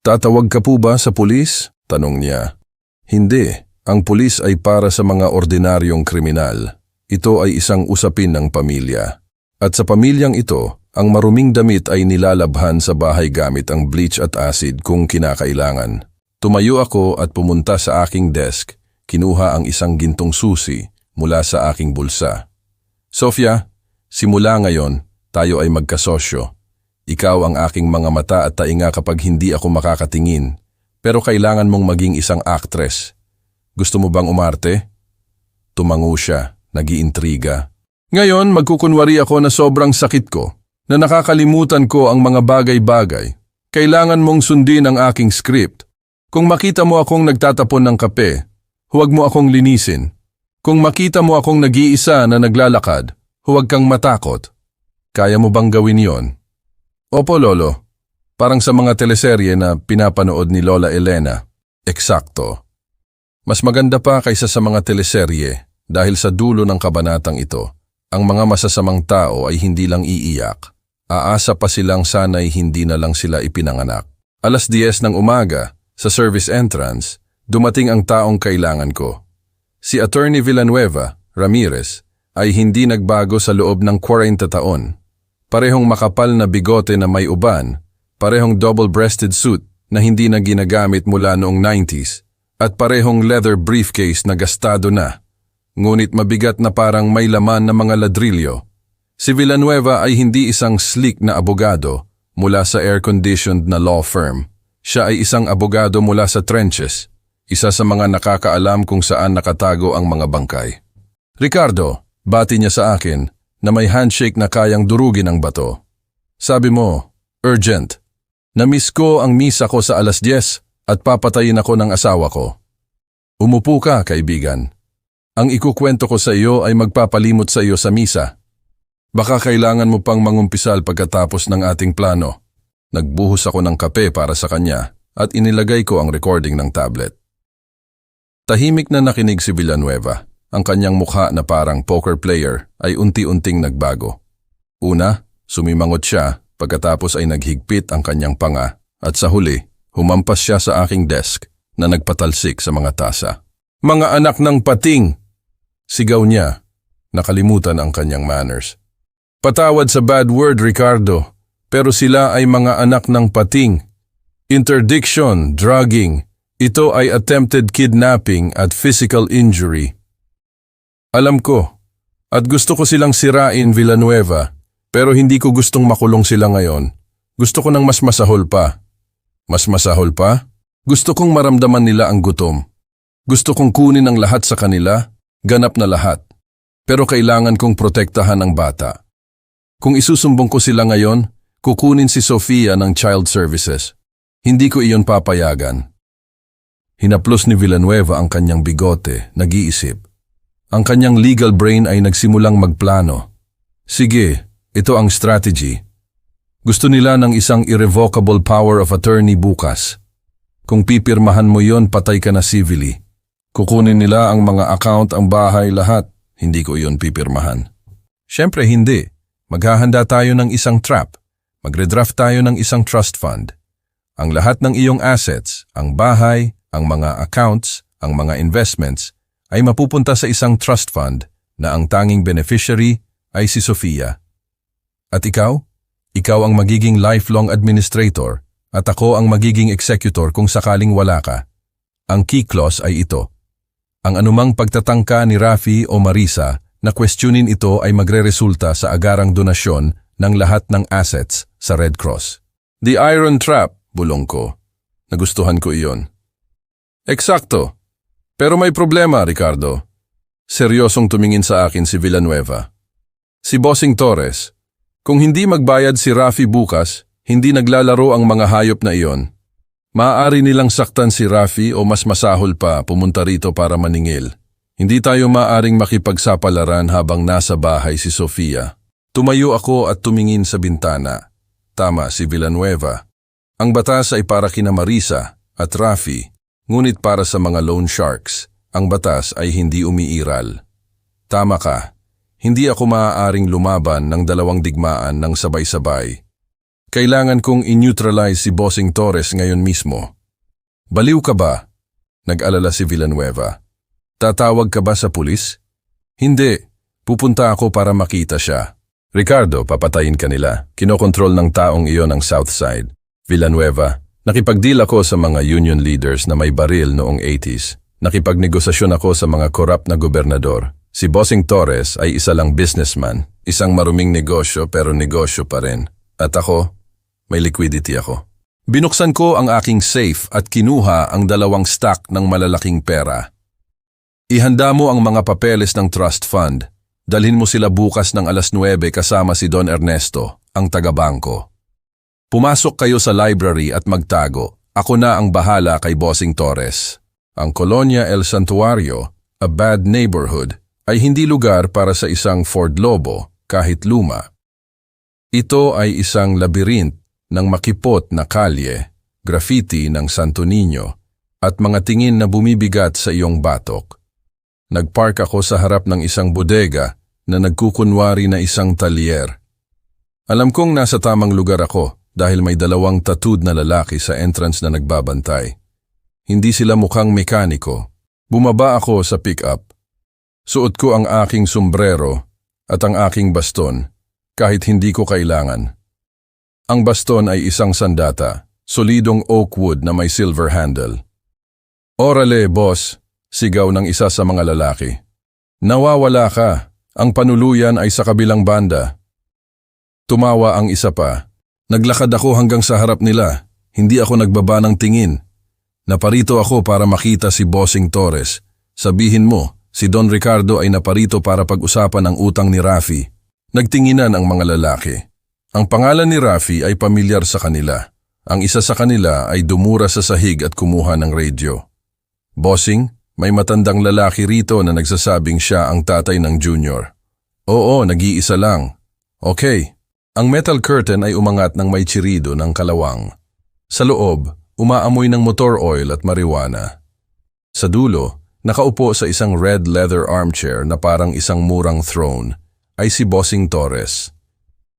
Tatawag ka po ba sa pulis? Tanong niya. Hindi, Ang pulis ay para sa mga ordinaryong kriminal. Ito ay isang usapin ng pamilya. At sa pamilyang ito, ang maruming damit ay nilalabhan sa bahay gamit ang bleach at acid kung kinakailangan. Tumayo ako at pumunta sa aking desk, kinuha ang isang gintong susi mula sa aking bulsa. Sofia, simula ngayon, tayo ay magkasosyo. Ikaw ang aking mga mata at tainga kapag hindi ako makakatingin, pero kailangan mong maging isang actress. Gusto mo bang umarte? Tumango siya, nag-iintriga. Ngayon, magkukunwari ako na sobrang sakit ko, na nakakalimutan ko ang mga bagay-bagay. Kailangan mong sundin ang aking script. Kung makita mo akong nagtatapon ng kape, huwag mo akong linisin. Kung makita mo akong nag-iisa na naglalakad, huwag kang matakot. Kaya mo bang gawin yon? Opo, Lolo. Parang sa mga teleserye na pinapanood ni Lola Elena. Eksakto. Mas maganda pa kaysa sa mga teleserye dahil sa dulo ng kabanatang ito, ang mga masasamang tao ay hindi lang iiyak. Aasa pa silang sana'y hindi na lang sila ipinanganak. 10:00 ng umaga, sa service entrance, dumating ang taong kailangan ko. Si Attorney Villanueva, Ramirez, ay hindi nagbago sa loob ng 40 taon. Parehong makapal na bigote na may uban, parehong double-breasted suit na hindi na ginagamit mula noong 90s, at parehong leather briefcase na gastado na. Ngunit mabigat na parang may laman na mga ladrilyo. Si Villanueva ay hindi isang sleek na abogado mula sa air-conditioned na law firm. Siya ay isang abogado mula sa trenches, isa sa mga nakakaalam kung saan nakatago ang mga bangkay. Ricardo, bati niya sa akin na may handshake na kayang durugin ang bato. Sabi mo, urgent. Namiss ko ang misa ko sa 10:00 at papatayin ako ng asawa ko. Umupo ka, kaibigan. Ang ikukwento ko sa iyo ay magpapalimot sa iyo sa misa. Baka kailangan mo pang mangumpisal pagkatapos ng ating plano. Nagbuhos ako ng kape para sa kanya at inilagay ko ang recording ng tablet. Tahimik na nakinig si Villanueva. Ang kanyang mukha na parang poker player ay unti-unting nagbago. Una, sumimangot siya, pagkatapos ay naghigpit ang kanyang panga at sa huli, humampas siya sa aking desk na nagpatalsik sa mga tasa. Mga anak ng pating! Sigaw niya, nakalimutan ang kanyang manners. Patawad sa bad word, Ricardo, pero sila ay mga anak ng pating. Interdiction, drugging, ito ay attempted kidnapping at physical injury. Alam ko, at gusto ko silang sirain, Villanueva, pero hindi ko gustong makulong sila ngayon. Gusto ko ng mas masahol pa. Mas masahol pa? Gusto kong maramdaman nila ang gutom. Gusto kong kunin ang lahat sa kanila, ganap na lahat. Pero kailangan kong protektahan ang bata. Kung isusumbong ko sila ngayon, kukunin si Sofia ng Child Services. Hindi ko iyon papayagan. Hinaplos ni Villanueva ang kanyang bigote, nag-iisip. Ang kanyang legal brain ay nagsimulang magplano. Sige, ito ang strategy. Gusto nila ng isang irrevocable power of attorney bukas. Kung pipirmahan mo yon, patay ka na civilly. Kukunin nila ang mga account, ang bahay, lahat. Hindi ko iyon pipirmahan. Siyempre hindi. Maghahanda tayo ng isang trap. Magredraft tayo ng isang trust fund. Ang lahat ng iyong assets, ang bahay, ang mga accounts, ang mga investments, ay mapupunta sa isang trust fund na ang tanging beneficiary ay si Sofia. At ikaw? Ikaw ang magiging lifelong administrator at ako ang magiging executor kung sakaling wala ka. Ang key clause ay ito. Ang anumang pagtatangka ni Rafi o Marisa na questionin ito ay magreresulta sa agarang donasyon ng lahat ng assets sa Red Cross. The Iron Trap, bulong ko. Nagustuhan ko iyon. Eksakto. Pero may problema, Ricardo. Seryosong tumingin sa akin si Villanueva. Si Bossing Torres, kung hindi magbayad si Rafi bukas, hindi naglalaro ang mga hayop na iyon. Maaari nilang saktan si Rafi o mas masahol pa pumunta rito para maningil. Hindi tayo maaring makipagsapalaran habang nasa bahay si Sofia. Tumayo ako at tumingin sa bintana. Tama si Villanueva. Ang batas ay para kina Marisa at Rafi. Ngunit para sa mga loan sharks, ang batas ay hindi umiiral. Tama ka, hindi ako maaaring lumaban ng dalawang digmaan ng sabay-sabay. Kailangan kong i-neutralize si Bossing Torres ngayon mismo. Baliw ka ba? Nag-alala si Villanueva. Tatawag ka ba sa pulis? Hindi. Pupunta ako para makita siya. Ricardo, papatayin ka nila. Kinokontrol ng taong iyon ang Southside, Villanueva. Nakipag-deal ako sa mga union leaders na may baril noong 80s. Nakipagnegosasyon ako sa mga korap na gobernador. Si Bossing Torres ay isa lang businessman, isang maruming negosyo pero negosyo pa rin. At ako, may liquidity ako. Binuksan ko ang aking safe at kinuha ang 2 stack ng malalaking pera. Ihanda mo ang mga papeles ng trust fund. Dalhin mo sila bukas ng 9:00 kasama si Don Ernesto, ang taga-bangko. Pumasok kayo sa library at magtago. Ako na ang bahala kay Bossing Torres. Ang Colonia El Santuario, a bad neighborhood, ay hindi lugar para sa isang Ford Lobo kahit luma. Ito ay isang labyrinth ng makipot na kalye, graffiti ng Santo Niño, at mga tingin na bumibigat sa iyong batok. Nagpark ako sa harap ng isang bodega na nagkukunwari na isang talyer. Alam kong nasa tamang lugar ako dahil may 2 tattooed na lalaki sa entrance na nagbabantay. Hindi sila mukhang mekaniko. Bumaba ako sa pick-up. Suot ko ang aking sombrero at ang aking baston kahit hindi ko kailangan. Ang baston ay isang sandata, solidong oak wood na may silver handle. "Orale, boss!" sigaw ng isa sa mga lalaki. "Nawawala ka. Ang panuluyan ay sa kabilang banda." Tumawa ang isa pa. Naglakad ako hanggang sa harap nila. Hindi ako nagbaba ng tingin. "Naparito ako para makita si Bossing Torres. Sabihin mo, si Don Ricardo ay naparito para pag-usapan ang utang ni Rafi." Nagtinginan ang mga lalaki. Ang pangalan ni Rafi ay pamilyar sa kanila. Ang isa sa kanila ay dumura sa sahig at kumuha ng radio. "Bossing, may matandang lalaki rito na nagsasabing siya ang tatay ng Junior." "Oo, nag-iisa lang." "Okay." Ang metal curtain ay umangat ng may tsirido ng kalawang. Sa loob, umaamoy ng motor oil at marijuana. Sa dulo, nakaupo sa isang red leather armchair na parang isang murang throne, ay si Bossing Torres.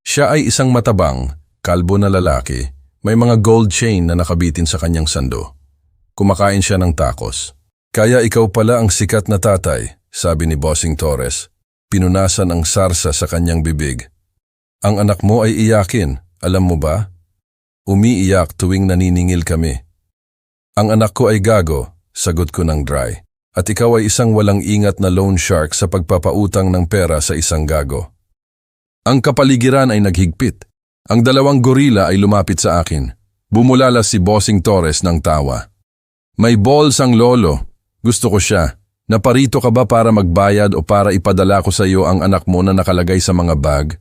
Siya ay isang matabang, kalbo na lalaki, may mga gold chain na nakabitin sa kanyang sando. Kumakain siya ng tacos. "Kaya ikaw pala ang sikat na tatay," sabi ni Bossing Torres. Pinunasan ang sarsa sa kanyang bibig. "Ang anak mo ay iyakin, alam mo ba? Umiiyak tuwing naniningil kami." "Ang anak ko ay gago," sagot ko ng dry. "At ikaw ay isang walang ingat na loan shark sa pagpapautang ng pera sa isang gago." Ang kapaligiran ay naghigpit. Ang 2 gorila ay lumapit sa akin. Bumulala si Bossing Torres ng tawa. "May balls ang lolo. Gusto ko siya. Naparito ka ba para magbayad o para ipadala ko sa iyo ang anak mo na nakalagay sa mga bag?"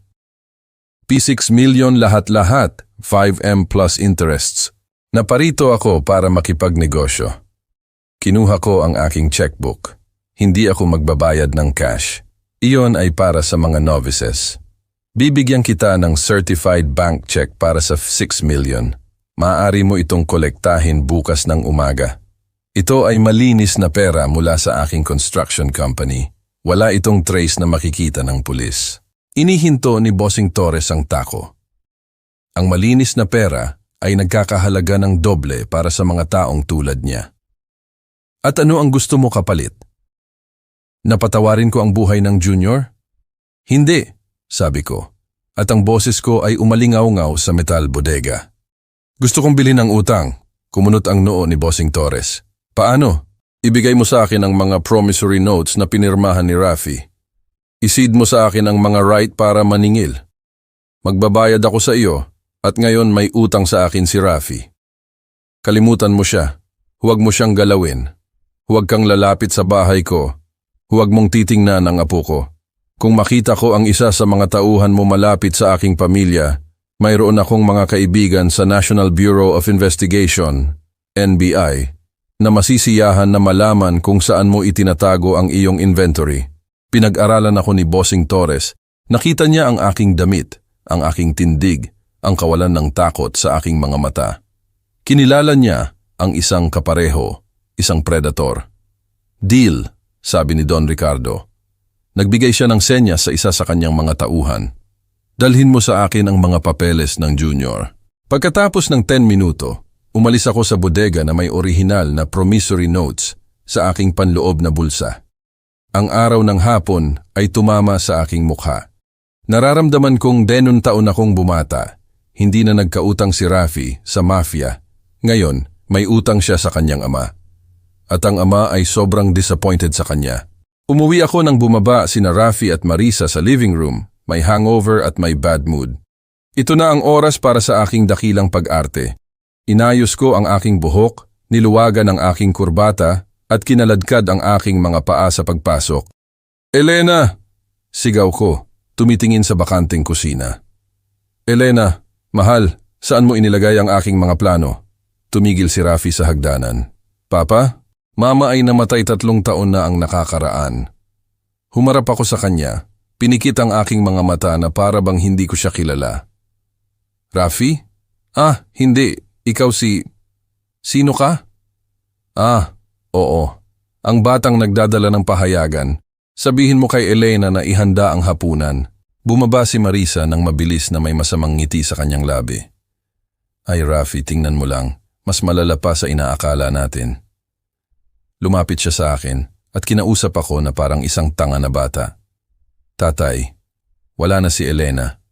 "P6 million lahat-lahat, 5M plus interests." "Naparito ako para makipagnegosyo." Kinuha ko ang aking checkbook. Hindi ako magbabayad ng cash. Iyon ay para sa mga novices. "Bibigyan kita ng certified bank check para sa 6 million. Maaari mo itong kolektahin bukas ng umaga. Ito ay malinis na pera mula sa aking construction company. Wala itong trace na makikita ng pulis." Inihinto ni Bossing Torres ang tako. Ang malinis na pera ay nagkakahalaga ng doble para sa mga taong tulad niya. "At ano ang gusto mo kapalit? Napatawarin ko ang buhay ng Junior?" "Hindi," sabi ko. At ang boses ko ay umalingaw-ngaw sa metal bodega. "Gusto kong bilhin ang utang." Kumunot ang noo ni Bossing Torres. "Paano?" "Ibigay mo sa akin ang mga promissory notes na pinirmahan ni Rafi. Isid mo sa akin ang mga right para maningil. Magbabayad ako sa iyo at ngayon may utang sa akin si Rafi. Kalimutan mo siya. Huwag mo siyang galawin. Huwag kang lalapit sa bahay ko. Huwag mong titingnan ang apo ko. Kung makita ko ang isa sa mga tauhan mo malapit sa aking pamilya, mayroon akong mga kaibigan sa National Bureau of Investigation, NBI, na masisiyahan na malaman kung saan mo itinatago ang iyong inventory." Pinag-aralan ako ni Bossing Torres. Nakita niya ang aking damit, ang aking tindig, ang kawalan ng takot sa aking mga mata. Kinilala niya ang isang kapareho, isang predator. "Deal," sabi ni Don Ricardo. Nagbigay siya ng senyas sa isa sa kanyang mga tauhan. "Dalhin mo sa akin ang mga papeles ng Junior." Pagkatapos ng 10 minuto, umalis ako sa bodega na may orihinal na promissory notes sa aking panloob na bulsa. Ang araw ng hapon ay tumama sa aking mukha. Nararamdaman kong 10 taon akong bumata. Hindi na nagkautang si Rafi sa mafia. Ngayon, may utang siya sa kanyang ama. At ang ama ay sobrang disappointed sa kanya. Umuwi ako nang bumaba sina Rafi at Marisa sa living room. May hangover at may bad mood. Ito na ang oras para sa aking dakilang pag-arte. Inayos ko ang aking buhok, niluwagan ang aking kurbata, at kinaladkad ang aking mga paa sa pagpasok. Elena! Sigaw ko, tumitingin sa bakanteng kusina. Elena, mahal, saan mo inilagay ang aking mga plano? Tumigil si Rafi sa hagdanan. Papa, mama ay namatay 3 taon na ang nakakaraan. Humarap ako sa kanya, pinikit ang aking mga mata na para bang hindi ko siya kilala. Rafi? Ah, hindi. Ikaw si... Sino ka? Ah, oo. Ang batang nagdadala ng pahayagan. Sabihin mo kay Elena na ihanda ang hapunan. Bumaba si Marisa nang mabilis na may masamang ngiti sa kanyang labi. Ay Rafi, tingnan mo lang. Mas malala pa sa inaakala natin. Lumapit siya sa akin at kinausap ako na parang isang tanga na bata. Tatay, wala na si Elena.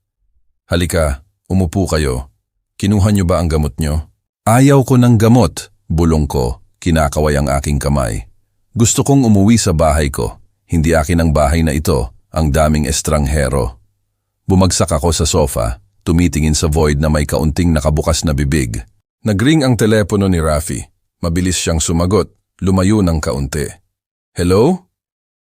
Halika, umupo kayo. Kinuha niyo ba ang gamot niyo? Ayaw ko ng gamot, bulong ko, kinakaway ang aking kamay. Gusto kong umuwi sa bahay ko. Hindi akin ang bahay na ito, ang daming estranghero. Bumagsak ako sa sofa, tumitingin sa void na may kaunting nakabukas na bibig. Nagring ang telepono ni Rafi. Mabilis siyang sumagot, lumayo ng kaunti. Hello?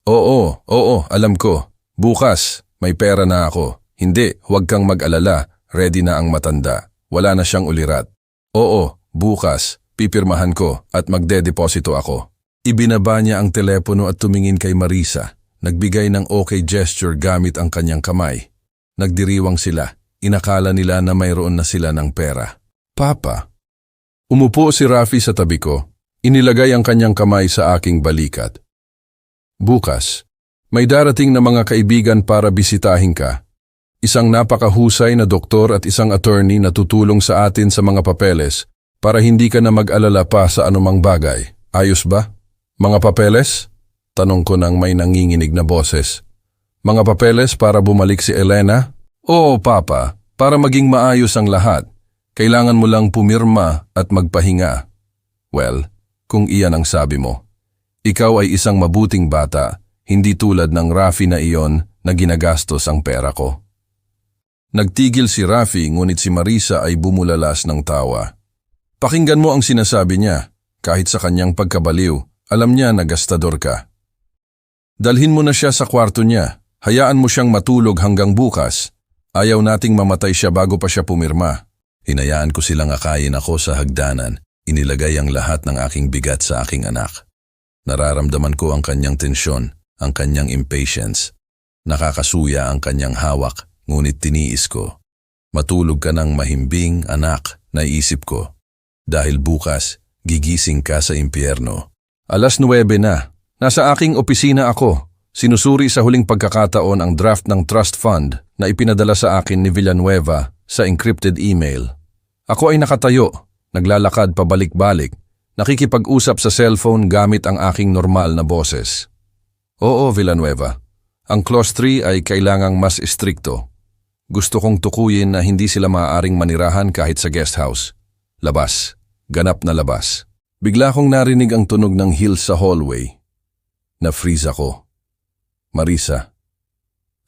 Oo, alam ko. Bukas, may pera na ako. Hindi, huwag kang mag-alala, ready na ang matanda. Wala na siyang ulirat. Oo, bukas, pipirmahan ko at magdedeposito ako. Ibinaba niya ang telepono at tumingin kay Marisa. Nagbigay ng okay gesture gamit ang kanyang kamay. Nagdiriwang sila. Inakala nila na mayroon na sila ng pera. Papa. Umupo si Rafi sa tabi ko. Inilagay ang kanyang kamay sa aking balikat. Bukas, may darating na mga kaibigan para bisitahin ka. Isang napakahusay na doktor at isang attorney na tutulong sa atin sa mga papeles para hindi ka na mag-alala pa sa anumang bagay. Ayos ba? Mga papeles? Tanong ko nang may nanginginig na boses. Mga papeles para bumalik si Elena? Oo, Papa. Para maging maayos ang lahat. Kailangan mo lang pumirma at magpahinga. Well, kung iyan ang sabi mo. Ikaw ay isang mabuting bata, hindi tulad ng Rafi na iyon na ginagastos ang pera ko. Nagtigil si Rafi ngunit si Marisa ay bumulalas ng tawa. Pakinggan mo ang sinasabi niya. Kahit sa kanyang pagkabaliw, alam niya na gastador ka. Dalhin mo na siya sa kwarto niya. Hayaan mo siyang matulog hanggang bukas. Ayaw nating mamatay siya bago pa siya pumirma. Hinayaan ko silang akayin ako sa hagdanan. Inilagay ang lahat ng aking bigat sa aking anak. Nararamdaman ko ang kanyang tensyon, ang kanyang impatience. Nakakasuya ang kanyang hawak. Ngunit tiniis ko. Matulog ka ng mahimbing, anak, naisip ko. Dahil bukas, gigising ka sa impyerno. 9:00 na. Nasa aking opisina ako. Sinusuri sa huling pagkakataon ang draft ng trust fund na ipinadala sa akin ni Villanueva sa encrypted email. Ako ay nakatayo, naglalakad pabalik-balik, nakikipag-usap sa cellphone gamit ang aking normal na boses. Oo, Villanueva. Ang clause 3 ay kailangang mas istrikto. Gusto kong tukuyin na hindi sila maaaring manirahan kahit sa guest house. Labas. Ganap na labas. Bigla kong narinig ang tunog ng heels sa hallway. Na-freeze ako. Marisa.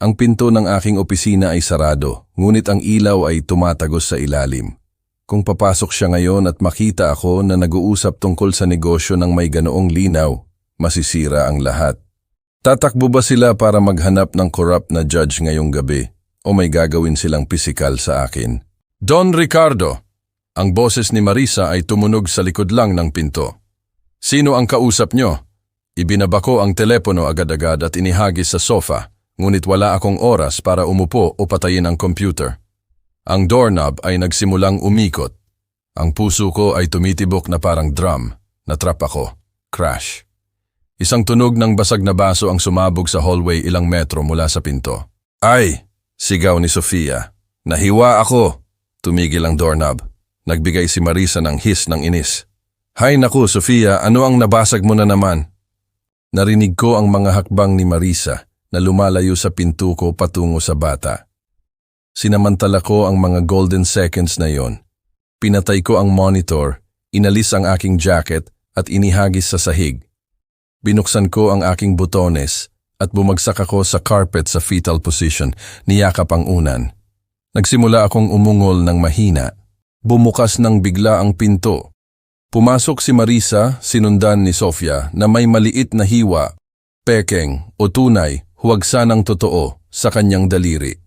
Ang pinto ng aking opisina ay sarado, ngunit ang ilaw ay tumatagos sa ilalim. Kung papasok siya ngayon at makita ako na nag-uusap tungkol sa negosyo ng may ganoong linaw, masisira ang lahat. Tatakbo ba sila para maghanap ng corrupt na judge ngayong gabi? O may gagawin silang pisikal sa akin? Don Ricardo! Ang boses ni Marisa ay tumunog sa likod lang ng pinto. Sino ang kausap nyo? Ibinaba ko ang telepono agad-agad at inihagis sa sofa, ngunit wala akong oras para umupo o patayin ang computer. Ang doorknob ay nagsimulang umikot. Ang puso ko ay tumitibok na parang drum. Natrap ako. Crash. Isang tunog ng basag na baso ang sumabog sa hallway ilang metro mula sa pinto. Ay! Sigaw ni Sofia. Nahiwa ako. Tumigil ang doorknob. Nagbigay si Marisa ng hiss ng inis. Hay naku, Sofia, ano ang nabasag mo na naman? Narinig ko ang mga hakbang ni Marisa na lumalayo sa pinto ko patungo sa bata. Sinamantala ko ang mga golden seconds na yon. Pinatay ko ang monitor, inalis ang aking jacket at inihagis sa sahig. Binuksan ko ang aking butones at bumagsak ako sa carpet sa fetal position, niyakap ang unan. Nagsimula akong umungol ng mahina. Bumukas ng bigla ang pinto. Pumasok si Marisa, sinundan ni Sofia na may maliit na hiwa, pekeng o tunay, huwag sanang totoo sa kanyang daliri.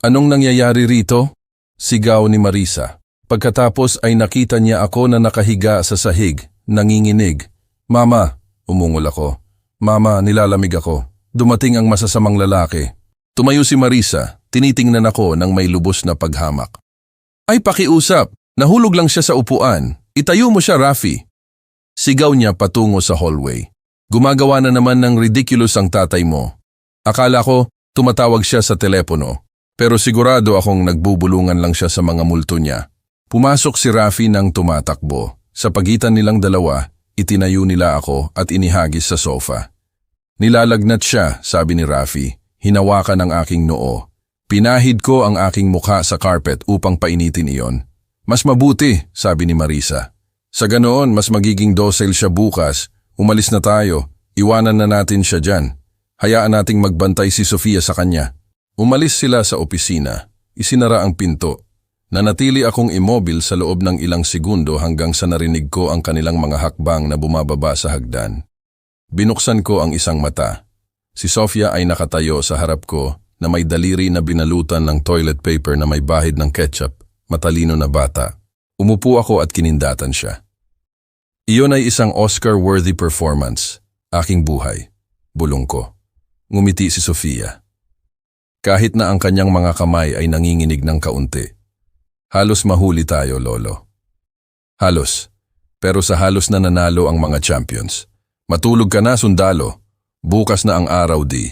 Anong nangyayari rito? Sigaw ni Marisa. Pagkatapos ay nakita niya ako na nakahiga sa sahig, nanginginig. Mama, umungol ako. Mama, nilalamig ako. Dumating ang masasamang lalaki. Tumayo si Marisa, tinitingnan ako ng may lubos na paghamak. Ay pakiusap, nahulog lang siya sa upuan. Itayo mo siya, Rafi. Sigaw niya patungo sa hallway. Gumagawa na naman ng ridiculous ang tatay mo. Akala ko tumatawag siya sa telepono, pero sigurado akong nagbubulungan lang siya sa mga multo niya. Pumasok si Rafi nang tumatakbo. Sa pagitan nilang dalawa, itinayo nila ako at inihagis sa sofa. Nilalagnat siya, sabi ni Rafi. Hinawakan ang aking noo. Pinahid ko ang aking mukha sa carpet upang painitin iyon. Mas mabuti, sabi ni Marisa. Sa ganoon, mas magiging docile siya bukas. Umalis na tayo. Iwanan na natin siya dyan. Hayaan nating magbantay si Sofia sa kanya. Umalis sila sa opisina. Isinara ang pinto. Nanatili akong immobile sa loob ng ilang segundo hanggang sa narinig ko ang kanilang mga hakbang na bumababa sa hagdan. Binuksan ko ang isang mata. Si Sofia ay nakatayo sa harap ko na may daliri na binalutan ng toilet paper na may bahid ng ketchup. Matalino na bata. Umupo ako at kinindatan siya. Iyon ay isang Oscar-worthy performance. Aking buhay. Bulong ko. Ngumiti si Sofia. Kahit na ang kanyang mga kamay ay nanginginig ng kaunti. Halos mahuli tayo, Lolo. Halos. Pero sa halos na nanalo ang mga champions. Matulog ka na, sundalo. Bukas na ang araw, di.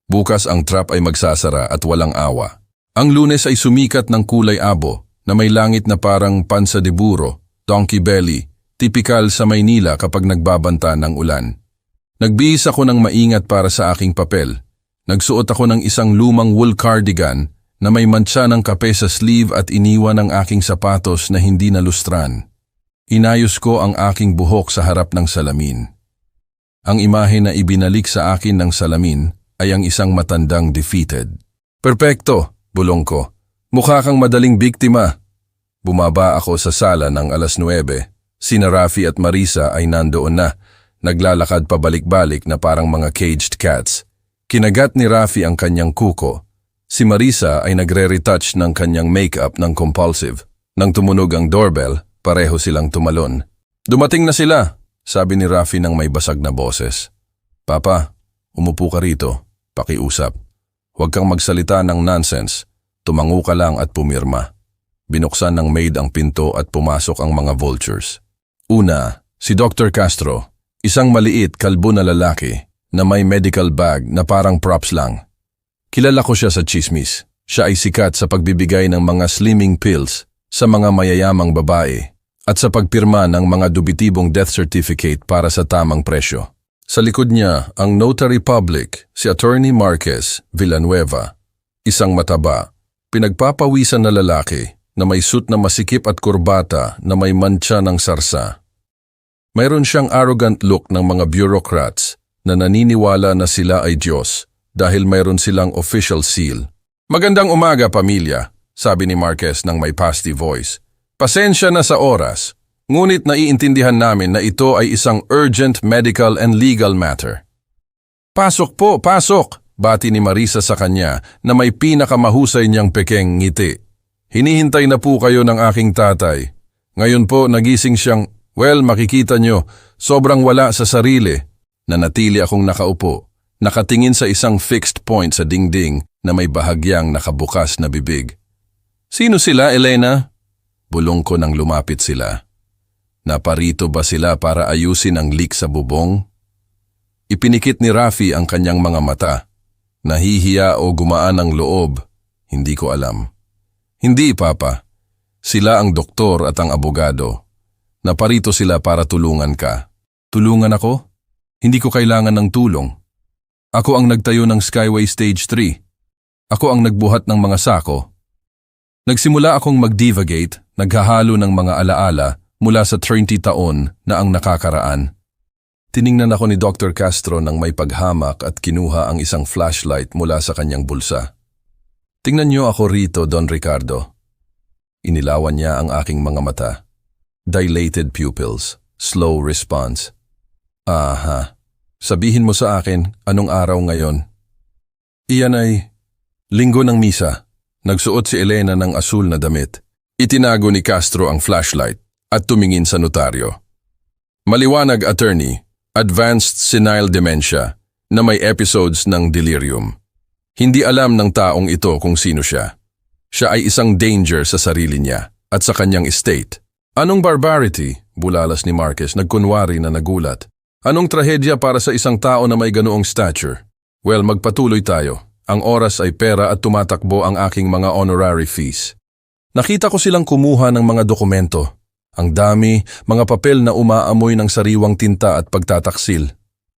Bukas ang trap ay magsasara at walang awa. Ang Lunes ay sumikat ng kulay abo na may langit na parang pansa de burro, donkey belly, tipikal sa Maynila kapag nagbabanta ng ulan. Nagbihis ako ng maingat para sa aking papel. Nagsuot ako ng isang lumang wool cardigan na may mantsa ng kape sa sleeve at iniwan ang aking sapatos na hindi nalustran. Inayos ko ang aking buhok sa harap ng salamin. Ang imahe na ibinalik sa akin ng salamin ay ang isang matandang defeated. Perpekto! Bulong ko. Mukha kang madaling biktima. Bumaba ako sa sala ng 9:00. Sina Rafi at Marisa ay nandoon na, naglalakad pabalik-balik na parang mga caged cats. Kinagat ni Rafi ang kanyang kuko. Si Marisa ay nagre-retouch ng kanyang makeup ng compulsive. Nang tumunog ang doorbell, pareho silang tumalon. Dumating na sila, sabi ni Rafi ng may basag na boses. Papa, umupo ka rito. Pakiusap. Huwag kang magsalita ng nonsense. Tumango ka lang at pumirma. Binuksan ng maid ang pinto at pumasok ang mga vultures. Una, si Dr. Castro, isang maliit, kalbo na lalaki na may medical bag na parang props lang. Kilala ko siya sa chismis. Siya ay sikat sa pagbibigay ng mga slimming pills sa mga mayayamang babae at sa pagpirma ng mga dubitibong death certificate para sa tamang presyo. Sa likod niya, ang notary public, si Attorney Marquez Villanueva, isang mataba, pinagpapawisan na lalaki na may suit na masikip at kurbata na may mantsa ng sarsa. Mayroon siyang arrogant look ng mga bureaucrats na naniniwala na sila ay Diyos dahil mayroon silang official seal. Magandang umaga, pamilya, sabi ni Marquez ng may pasty voice. Pasensya na sa oras. Ngunit naiintindihan namin na ito ay isang urgent medical and legal matter. Pasok po, pasok! Bati ni Marisa sa kanya na may pinakamahusay niyang pekeng ngiti. Hinihintay na po kayo ng aking tatay. Ngayon po nagising siyang, makikita niyo, sobrang wala sa sarili. Nanatili akong nakaupo, nakatingin sa isang fixed point sa dingding na may bahagyang nakabukas na bibig. Sino sila, Elena? Bulong ko nang lumapit sila. Naparito ba sila para ayusin ang leak sa bubong? Ipinikit ni Rafi ang kanyang mga mata. Nahihiya o gumaan ang loob, hindi ko alam. Hindi, Papa. Sila ang doktor at ang abogado. Naparito sila para tulungan ka. Tulungan ako? Hindi ko kailangan ng tulong. Ako ang nagtayo ng Skyway Stage 3. Ako ang nagbuhat ng mga sako. Nagsimula akong mag-divagate, naghahalo ng mga alaala mula sa 30 taon na ang nakakaraan. Tiningnan ako ni Dr. Castro nang may paghamak at kinuha ang isang flashlight mula sa kanyang bulsa. Tingnan niyo ako rito, Don Ricardo. Inilawan niya ang aking mga mata. Dilated pupils, slow response. Aha, sabihin mo sa akin anong araw ngayon? Iyan ay linggo ng misa. Nagsuot si Elena ng asul na damit. Itinago ni Castro ang flashlight at tumingin sa notaryo. Maliwanag, attorney, advanced senile dementia na may episodes ng delirium. Hindi alam ng taong ito kung sino siya. Siya ay isang danger sa sarili niya at sa kanyang estate. Anong barbarity? Bulalas ni Marquez, nagkunwari na nagulat. Anong trahedya para sa isang tao na may ganoong stature? Well, magpatuloy tayo. Ang oras ay pera at tumatakbo ang aking mga honorary fees. Nakita ko silang kumuha ng mga dokumento. Ang dami, mga papel na umaamoy ng sariwang tinta at pagtataksil.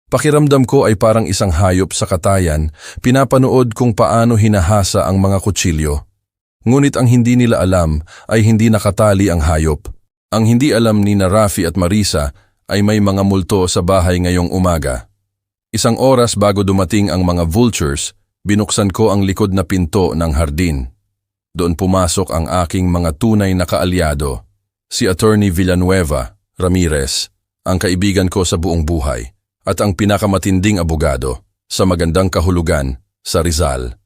Pakiramdam ko ay parang isang hayop sa katayan, pinapanood kung paano hinahasa ang mga kutsilyo. Ngunit ang hindi nila alam ay hindi nakatali ang hayop. Ang hindi alam ni Rafi at Marisa ay may mga multo sa bahay ngayong umaga. Isang oras bago dumating ang mga vultures, binuksan ko ang likod na pinto ng hardin. Doon pumasok ang aking mga tunay na kaalyado, si Attorney Villanueva Ramirez, ang kaibigan ko sa buong buhay, at ang pinakamatinding abogado sa magandang kahulugan sa Rizal.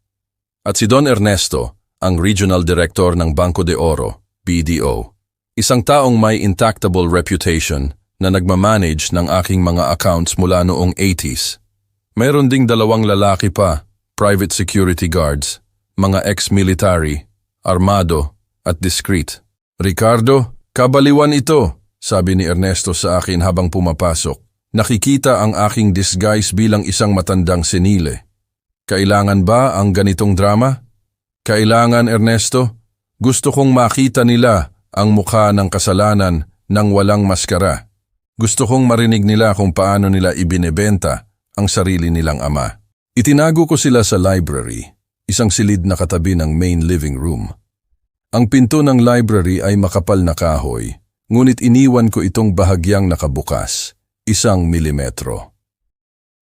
At si Don Ernesto, ang Regional Director ng Banco de Oro, BDO. Isang taong may intactable reputation na nagmamanage ng aking mga accounts mula noong 80s. Mayroon ding 2 lalaki pa, private security guards, mga ex-military, armado at discreet. Ricardo, kabaliwan ito, sabi ni Ernesto sa akin habang pumapasok. Nakikita ang aking disguise bilang isang matandang senile. Kailangan ba ang ganitong drama? Kailangan, Ernesto. Gusto kong makita nila ang mukha ng kasalanan ng walang maskara. Gusto kong marinig nila kung paano nila ibinebenta ang sarili nilang ama. Itinago ko sila sa library, isang silid na katabi ng main living room. Ang pinto ng library ay makapal na kahoy, ngunit iniwan ko itong bahagyang nakabukas, 1 milimetro.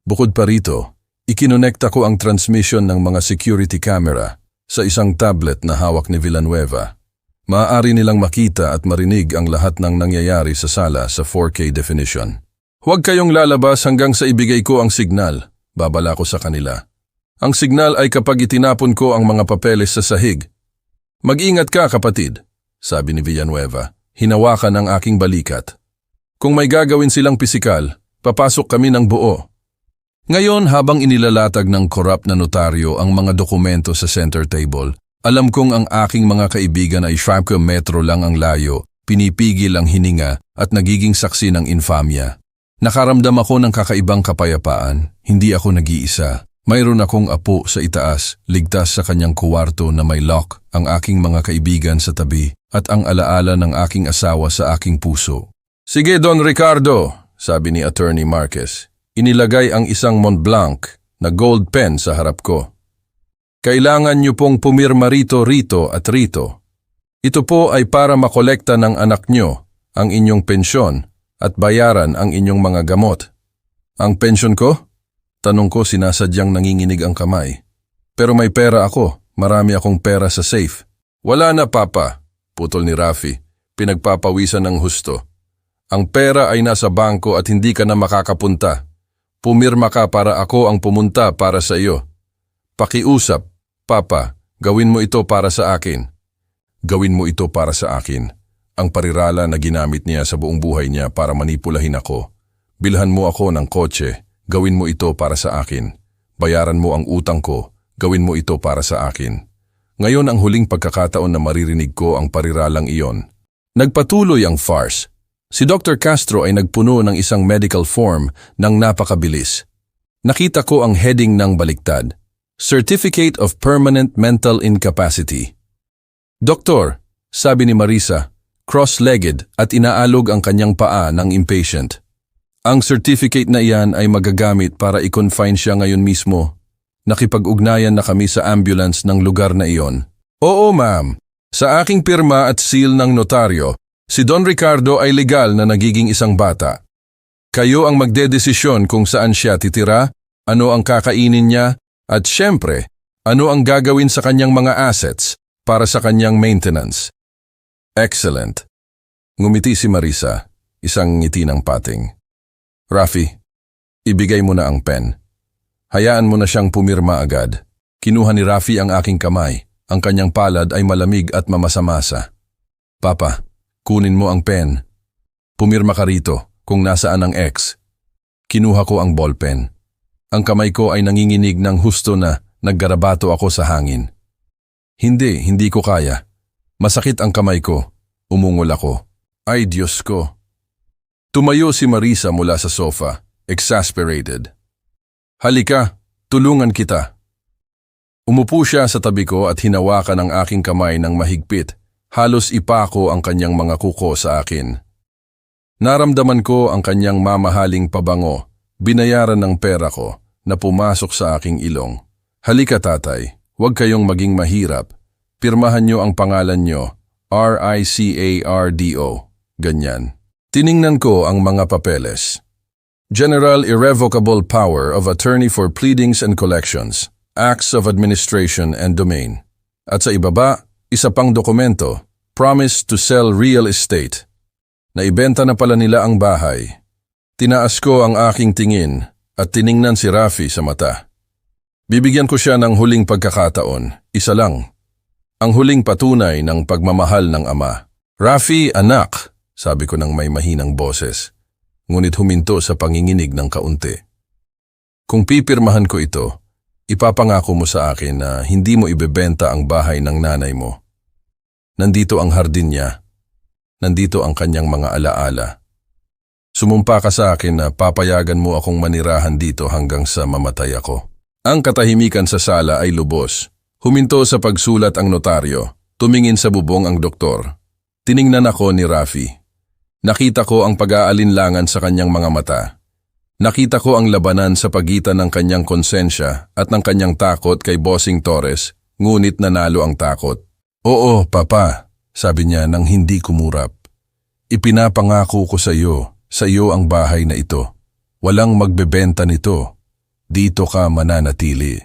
Bukod pa rito, ikinonekta ko ang transmission ng mga security camera sa isang tablet na hawak ni Villanueva. Maaari nilang makita at marinig ang lahat ng nangyayari sa sala sa 4K definition. Huwag kayong lalabas hanggang sa ibigay ko ang signal. Babala ko sa kanila. Ang signal ay kapag itinapon ko ang mga papeles sa sahig. Mag-ingat ka, kapatid, sabi ni Villanueva. Hinawakan ang aking balikat. Kung may gagawin silang pisikal, papasok kami ng buo. Ngayon, habang inilalatag ng korap na notaryo ang mga dokumento sa center table, alam kong ang aking mga kaibigan ay 5 metro lang ang layo, pinipigil ang hininga at nagiging saksi ng infamia. Nakaramdam ako ng kakaibang kapayapaan, hindi ako nag-iisa. Mayroon akong apo sa itaas, ligtas sa kanyang kuwarto na may lock, ang aking mga kaibigan sa tabi, at ang alaala ng aking asawa sa aking puso. Sige, Don Ricardo, sabi ni Attorney Marquez. Inilagay ang isang Montblanc na gold pen sa harap ko. Kailangan niyo pong pumirma rito at rito. Ito po ay para makolekta ng anak niyo ang inyong pensyon at bayaran ang inyong mga gamot. Ang pensyon ko? Tanong ko, sinasadyang nanginginig ang kamay. Pero may pera ako, marami akong pera sa safe. Wala na, Papa, putol ni Rafi, pinagpapawisan ng husto. Ang pera ay nasa bangko at hindi ka na makakapunta. Pumirma ka para ako ang pumunta para sa iyo. Pakiusap, Papa, gawin mo ito para sa akin. Gawin mo ito para sa akin. Ang parirala na ginamit niya sa buong buhay niya para manipulahin ako. Bilhan mo ako ng kotse, gawin mo ito para sa akin. Bayaran mo ang utang ko, gawin mo ito para sa akin. Ngayon ang huling pagkakataon na maririnig ko ang pariralang iyon. Nagpatuloy ang farce. Si Dr. Castro ay nagpuno ng isang medical form ng napakabilis. Nakita ko ang heading ng baliktad. Certificate of Permanent Mental Incapacity. Doktor, sabi ni Marisa, cross-legged at inaalog ang kanyang paa ng impatient. Ang certificate na iyan ay magagamit para i-confine siya ngayon mismo. Nakipag-ugnayan na kami sa ambulance ng lugar na iyon. Oo, ma'am. Sa aking pirma at seal ng notaryo, si Don Ricardo ay legal na nagiging isang bata. Kayo ang magdedesisyon kung saan siya titira, ano ang kakainin niya, at syempre, ano ang gagawin sa kanyang mga assets para sa kanyang maintenance. Excellent. Ngumiti si Marisa, isang ngiti ng pating. Rafi, ibigay mo na ang pen. Hayaan mo na siyang pumirma agad. Kinuha ni Rafi ang aking kamay. Ang kanyang palad ay malamig at mamasa-masa. Papa, kunin mo ang pen. Pumirma ka rito kung nasaan ang X. Kinuha ko ang ballpen. Ang kamay ko ay nanginginig ng husto na naggarabato ako sa hangin. Hindi ko kaya. Masakit ang kamay ko. Umungol ako. Ay Diyos ko. Tumayo si Marisa mula sa sofa, exasperated. Halika, tulungan kita. Umupo siya sa tabi ko at hinawakan ang aking kamay ng mahigpit. Halos ipako ang kanyang mga kuko sa akin. Naramdaman ko ang kanyang mamahaling pabango, binayaran ng pera ko na pumasok sa aking ilong. Halika tatay, huwag kayong maging mahirap. Pirmahan niyo ang pangalan niyo, Ricardo. Ganyan. Tiningnan ko ang mga papeles. General Irrevocable Power of Attorney for Pleadings and Collections, Acts of Administration and Domain. At sa ibaba, isa pang dokumento, Promise to Sell Real Estate. Naibenta na pala nila ang bahay. Tinaas ko ang aking tingin at tiningnan si Rafi sa mata. Bibigyan ko siya ng huling pagkakataon, isa lang. Ang huling patunay ng pagmamahal ng ama. Rafi, anak, sabi ko ng may mahinang boses. Ngunit huminto sa panginginig ng kaunti. Kung pipirmahan ko ito, ipapangako mo sa akin na hindi mo ibebenta ang bahay ng nanay mo. Nandito ang hardin niya. Nandito ang kanyang mga alaala. Sumumpa ka sa akin na papayagan mo akong manirahan dito hanggang sa mamatay ako. Ang katahimikan sa sala ay lubos. Huminto sa pagsulat ang notaryo. Tumingin sa bubong ang doktor. Tiningnan ako ni Rafi. Nakita ko ang pag-aalinlangan sa kanyang mga mata. Nakita ko ang labanan sa pagitan ng kanyang konsensya at ng kanyang takot kay Bossing Torres, ngunit nanalo ang takot. Oo, papa, sabi niya nang hindi kumurap. Ipinapangako ko sa iyo ang bahay na ito. Walang magbebenta nito. Dito ka mananatili.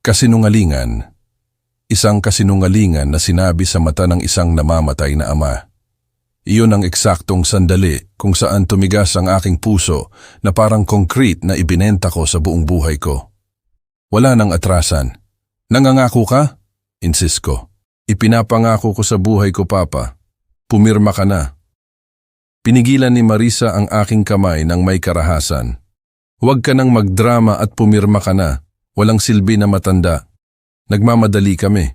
Kasinungalingan. Isang kasinungalingan na sinabi sa mata ng isang namamatay na ama. Iyon ang eksaktong sandali kung saan tumigas ang aking puso na parang concrete na ibinenta ko sa buong buhay ko. Wala nang atrasan. Nangangako ka? Insist ko. Ipinapangako ko sa buhay ko, Papa. Pumirma ka na. Pinigilan ni Marisa ang aking kamay ng may karahasan. Huwag ka nang magdrama at pumirma ka na. Walang silbi na matanda. Nagmamadali kami.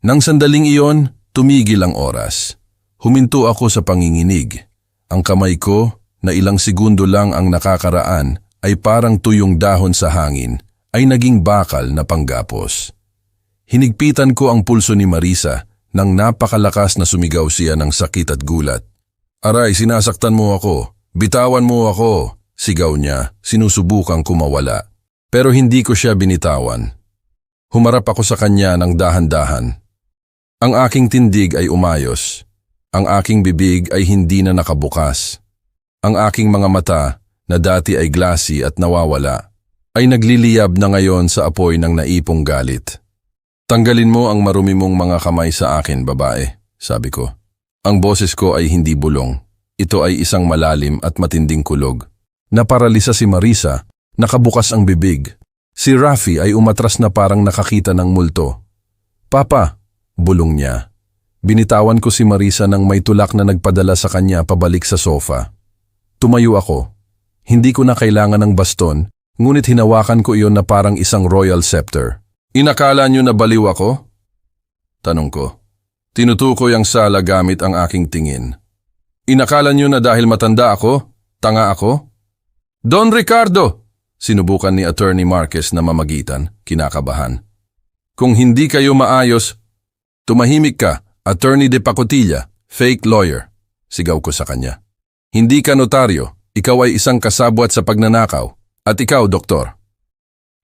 Nang sandaling iyon, tumigil ang oras. Huminto ako sa panginginig. Ang kamay ko, na ilang segundo lang ang nakakaraan, ay parang tuyong dahon sa hangin, ay naging bakal na panggapos. Hinigpitan ko ang pulso ni Marisa nang napakalakas na sumigaw siya ng sakit at gulat. Aray, sinasaktan mo ako. Bitawan mo ako. Sigaw niya, sinusubukang kumawala. Pero hindi ko siya binitawan. Humarap ako sa kanya ng dahan-dahan. Ang aking tindig ay umayos. Ang aking bibig ay hindi na nakabukas. Ang aking mga mata, na dati ay glassy at nawawala, ay nagliliyab na ngayon sa apoy ng naipong galit. Tanggalin mo ang marumi mong mga kamay sa akin, babae, sabi ko. Ang boses ko ay hindi bulong. Ito ay isang malalim at matinding kulog. Naparalisa si Marisa, nakabukas ang bibig. Si Rafi ay umatras na parang nakakita ng multo. Papa, bulong niya. Binitawan ko si Marisa nang may tulak na nagpadala sa kanya pabalik sa sofa. Tumayo ako. Hindi ko na kailangan ng baston, ngunit hinawakan ko iyon na parang isang royal scepter. Inakala niyo na baliw ako? Tanong ko. Tinutukoy ang sala gamit ang aking tingin. Inakala niyo na dahil matanda ako, tanga ako? Don Ricardo! Sinubukan ni Attorney Marquez na mamagitan, kinakabahan. Kung hindi kayo maayos, tumahimik ka. Attorney de Pacotilla, fake lawyer, sigaw ko sa kanya. Hindi ka notaryo, Ikaw ay isang kasabwat sa pagnanakaw. At ikaw, doktor.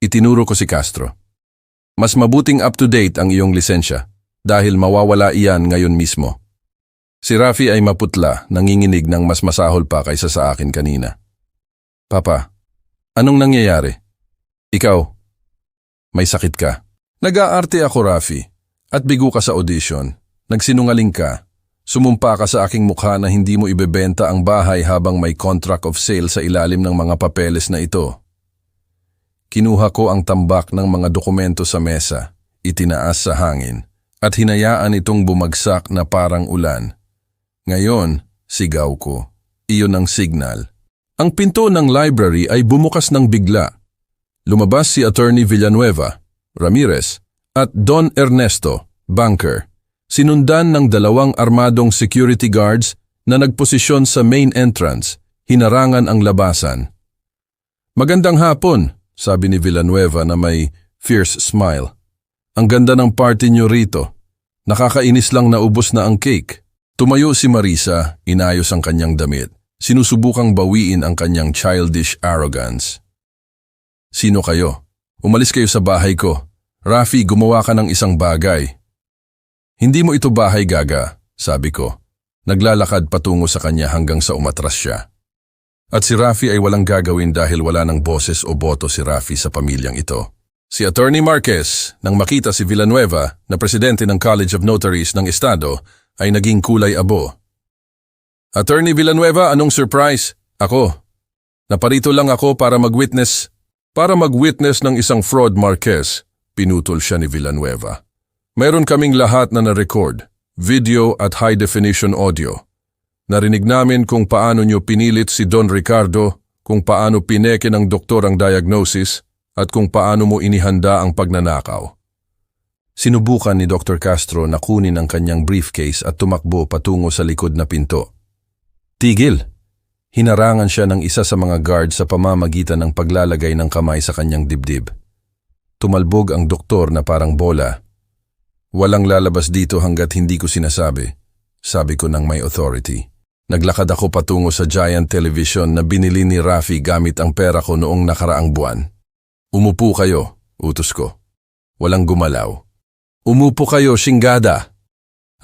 Itinuro ko si Castro. Mas mabuting up-to-date ang iyong lisensya dahil mawawala iyan ngayon mismo. Si Rafi ay maputla, nanginginig ng mas masahol pa kaysa sa akin kanina. Papa, anong nangyayari? Ikaw, may sakit ka. Nag-aarte ako, Rafi, at bigo ka sa audition. Nagsinungaling ka. Sumumpa ka sa aking mukha na hindi mo ibebenta ang bahay habang may contract of sale sa ilalim ng mga papeles na ito. Kinuha ko ang tambak ng mga dokumento sa mesa, itinaas sa hangin, at hinayaan itong bumagsak na parang ulan. Ngayon, sigaw ko. Iyon ang signal. Ang pinto ng library ay bumukas ng bigla. Lumabas si Attorney Villanueva, Ramirez, at Don Ernesto, banker. Sinundan ng 2 armadong security guards na nagposisyon sa main entrance, hinarangan ang labasan. Magandang hapon, sabi ni Villanueva na may fierce smile. Ang ganda ng party niyo rito. Nakakainis lang na ubos na ang cake. Tumayo si Marisa, inayos ang kanyang damit. Sinusubukang bawiin ang kanyang childish arrogance. Sino kayo? Umalis kayo sa bahay ko. Rafi, gumawa ka ng isang bagay. Hindi mo ito bahay, Gaga, sabi ko. Naglalakad patungo sa kanya hanggang sa umatras siya. At si Rafi ay walang gagawin dahil wala ng boses o boto si Rafi sa pamilyang ito. Si Attorney Marquez, nang makita si Villanueva na presidente ng College of Notaries ng Estado, ay naging kulay abo. Attorney Villanueva, anong surprise? Ako. Naparito lang ako para mag-witness ng isang fraud, Marquez. Pinutol siya ni Villanueva. Meron kaming lahat na na-record, video at high-definition audio. Narinig namin kung paano nyo pinilit si Don Ricardo, kung paano pineke ng doktor ang diagnosis, at kung paano mo inihanda ang pagnanakaw. Sinubukan ni Dr. Castro na kunin ang kanyang briefcase at tumakbo patungo sa likod na pinto. Tigil! Hinarangan siya ng isa sa mga guard sa pamamagitan ng paglalagay ng kamay sa kanyang dibdib. Tumalbog ang doktor na parang bola. Walang lalabas dito hanggat hindi ko sinasabi, sabi ko ng may authority. Naglakad ako patungo sa giant television na binili ni Rafi gamit ang pera ko noong nakaraang buwan. Umupo kayo, utos ko. Walang gumalaw. Umupo kayo, Shingada!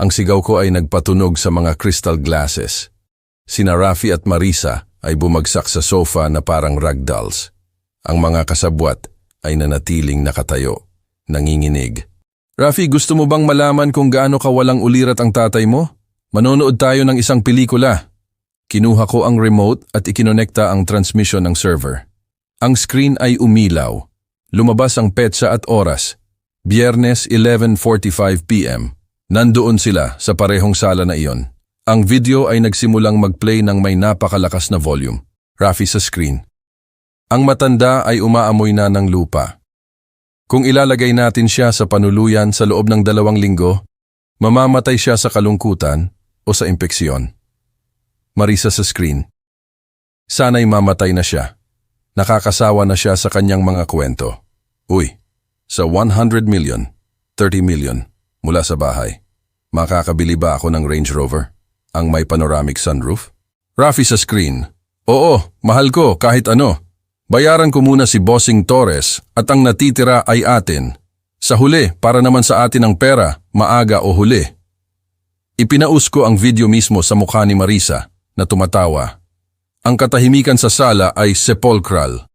Ang sigaw ko ay nagpatunog sa mga crystal glasses. Sina Rafi at Marisa ay bumagsak sa sofa na parang ragdolls. Ang mga kasabwat ay nanatiling nakatayo, nanginginig. Rafi, gusto mo bang malaman kung gaano kawalang ulirat ang tatay mo? Manonood tayo ng isang pelikula. Kinuha ko ang remote at ikinonekta ang transmission ng server. Ang screen ay umilaw. Lumabas ang petsa at oras. Biyernes 11:45 p.m. Nandoon sila sa parehong sala na iyon. Ang video ay nagsimulang mag-play ng may napakalakas na volume. Rafi sa screen. Ang matanda ay umaamoy na ng lupa. Kung ilalagay natin siya sa panuluyan sa loob ng 2 linggo, mamamatay siya sa kalungkutan o sa impeksyon. Marisa sa screen. Sana'y mamatay na siya. Nakakasawa na siya sa kanyang mga kwento. Uy, sa 100 million, 30 million mula sa bahay. Makakabili ba ako ng Range Rover? Ang may panoramic sunroof? Rafi sa screen. Oo, mahal ko kahit ano. Bayaran ko muna si Bossing Torres at ang natitira ay atin. Sa huli, para naman sa atin ang pera, maaga o huli. Ipinaus ko ang video mismo sa mukha ni Marisa na tumatawa. Ang katahimikan sa sala ay sepulchral.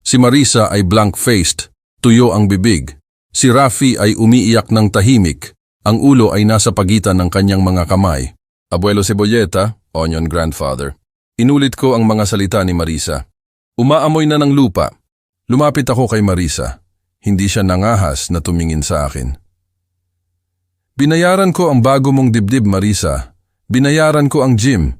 Si Marisa ay blank-faced, tuyo ang bibig. Si Rafi ay umiiyak ng tahimik. Ang ulo ay nasa pagitan ng kanyang mga kamay. Abuelo Cebolleta, Onion Grandfather. Inulit ko ang mga salita ni Marisa. Umaamoy na ng lupa. Lumapit ako kay Marisa. Hindi siya nangahas na tumingin sa akin. Binayaran ko ang bago mong dibdib, Marisa. Binayaran ko ang gym.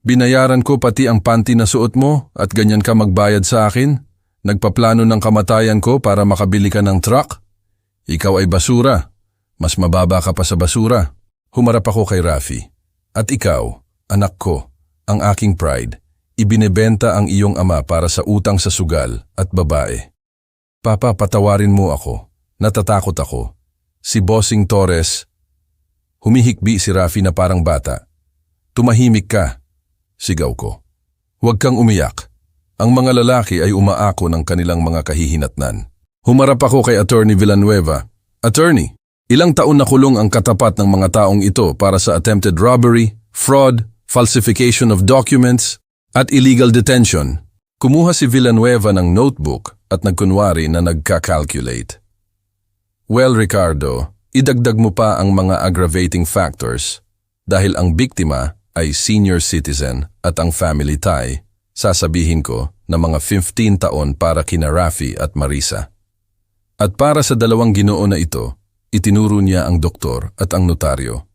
Binayaran ko pati ang panty na suot mo at ganyan ka magbayad sa akin. Nagpaplano ng kamatayan ko para makabili ka ng truck. Ikaw ay basura. Mas mababa ka pa sa basura. Humarap ako kay Rafi. At ikaw, anak ko, ang aking pride. Ibinebenta ang iyong ama para sa utang sa sugal at babae. Papa, patawarin mo ako. Natatakot ako. Si Bossing Torres. Humihikbi si Rafi na parang bata. Tumahimik ka, sigaw ko. Huwag kang umiyak. Ang mga lalaki ay umaako ng kanilang mga kahihinatnan. Humarap ako kay Attorney Villanueva. Attorney, ilang taon na kulong ang katapat ng mga taong ito para sa attempted robbery, fraud, falsification of documents, at illegal detention. Kumuha si Villanueva ng notebook at nagkunwari na nagka-calculate. Well, Ricardo, idagdag mo pa ang mga aggravating factors. Dahil ang biktima ay senior citizen at ang family tie, sasabihin ko na mga 15 taon para kina Rafi at Marisa. At para sa dalawang ginoo na ito, itinuro niya ang doktor at ang notaryo.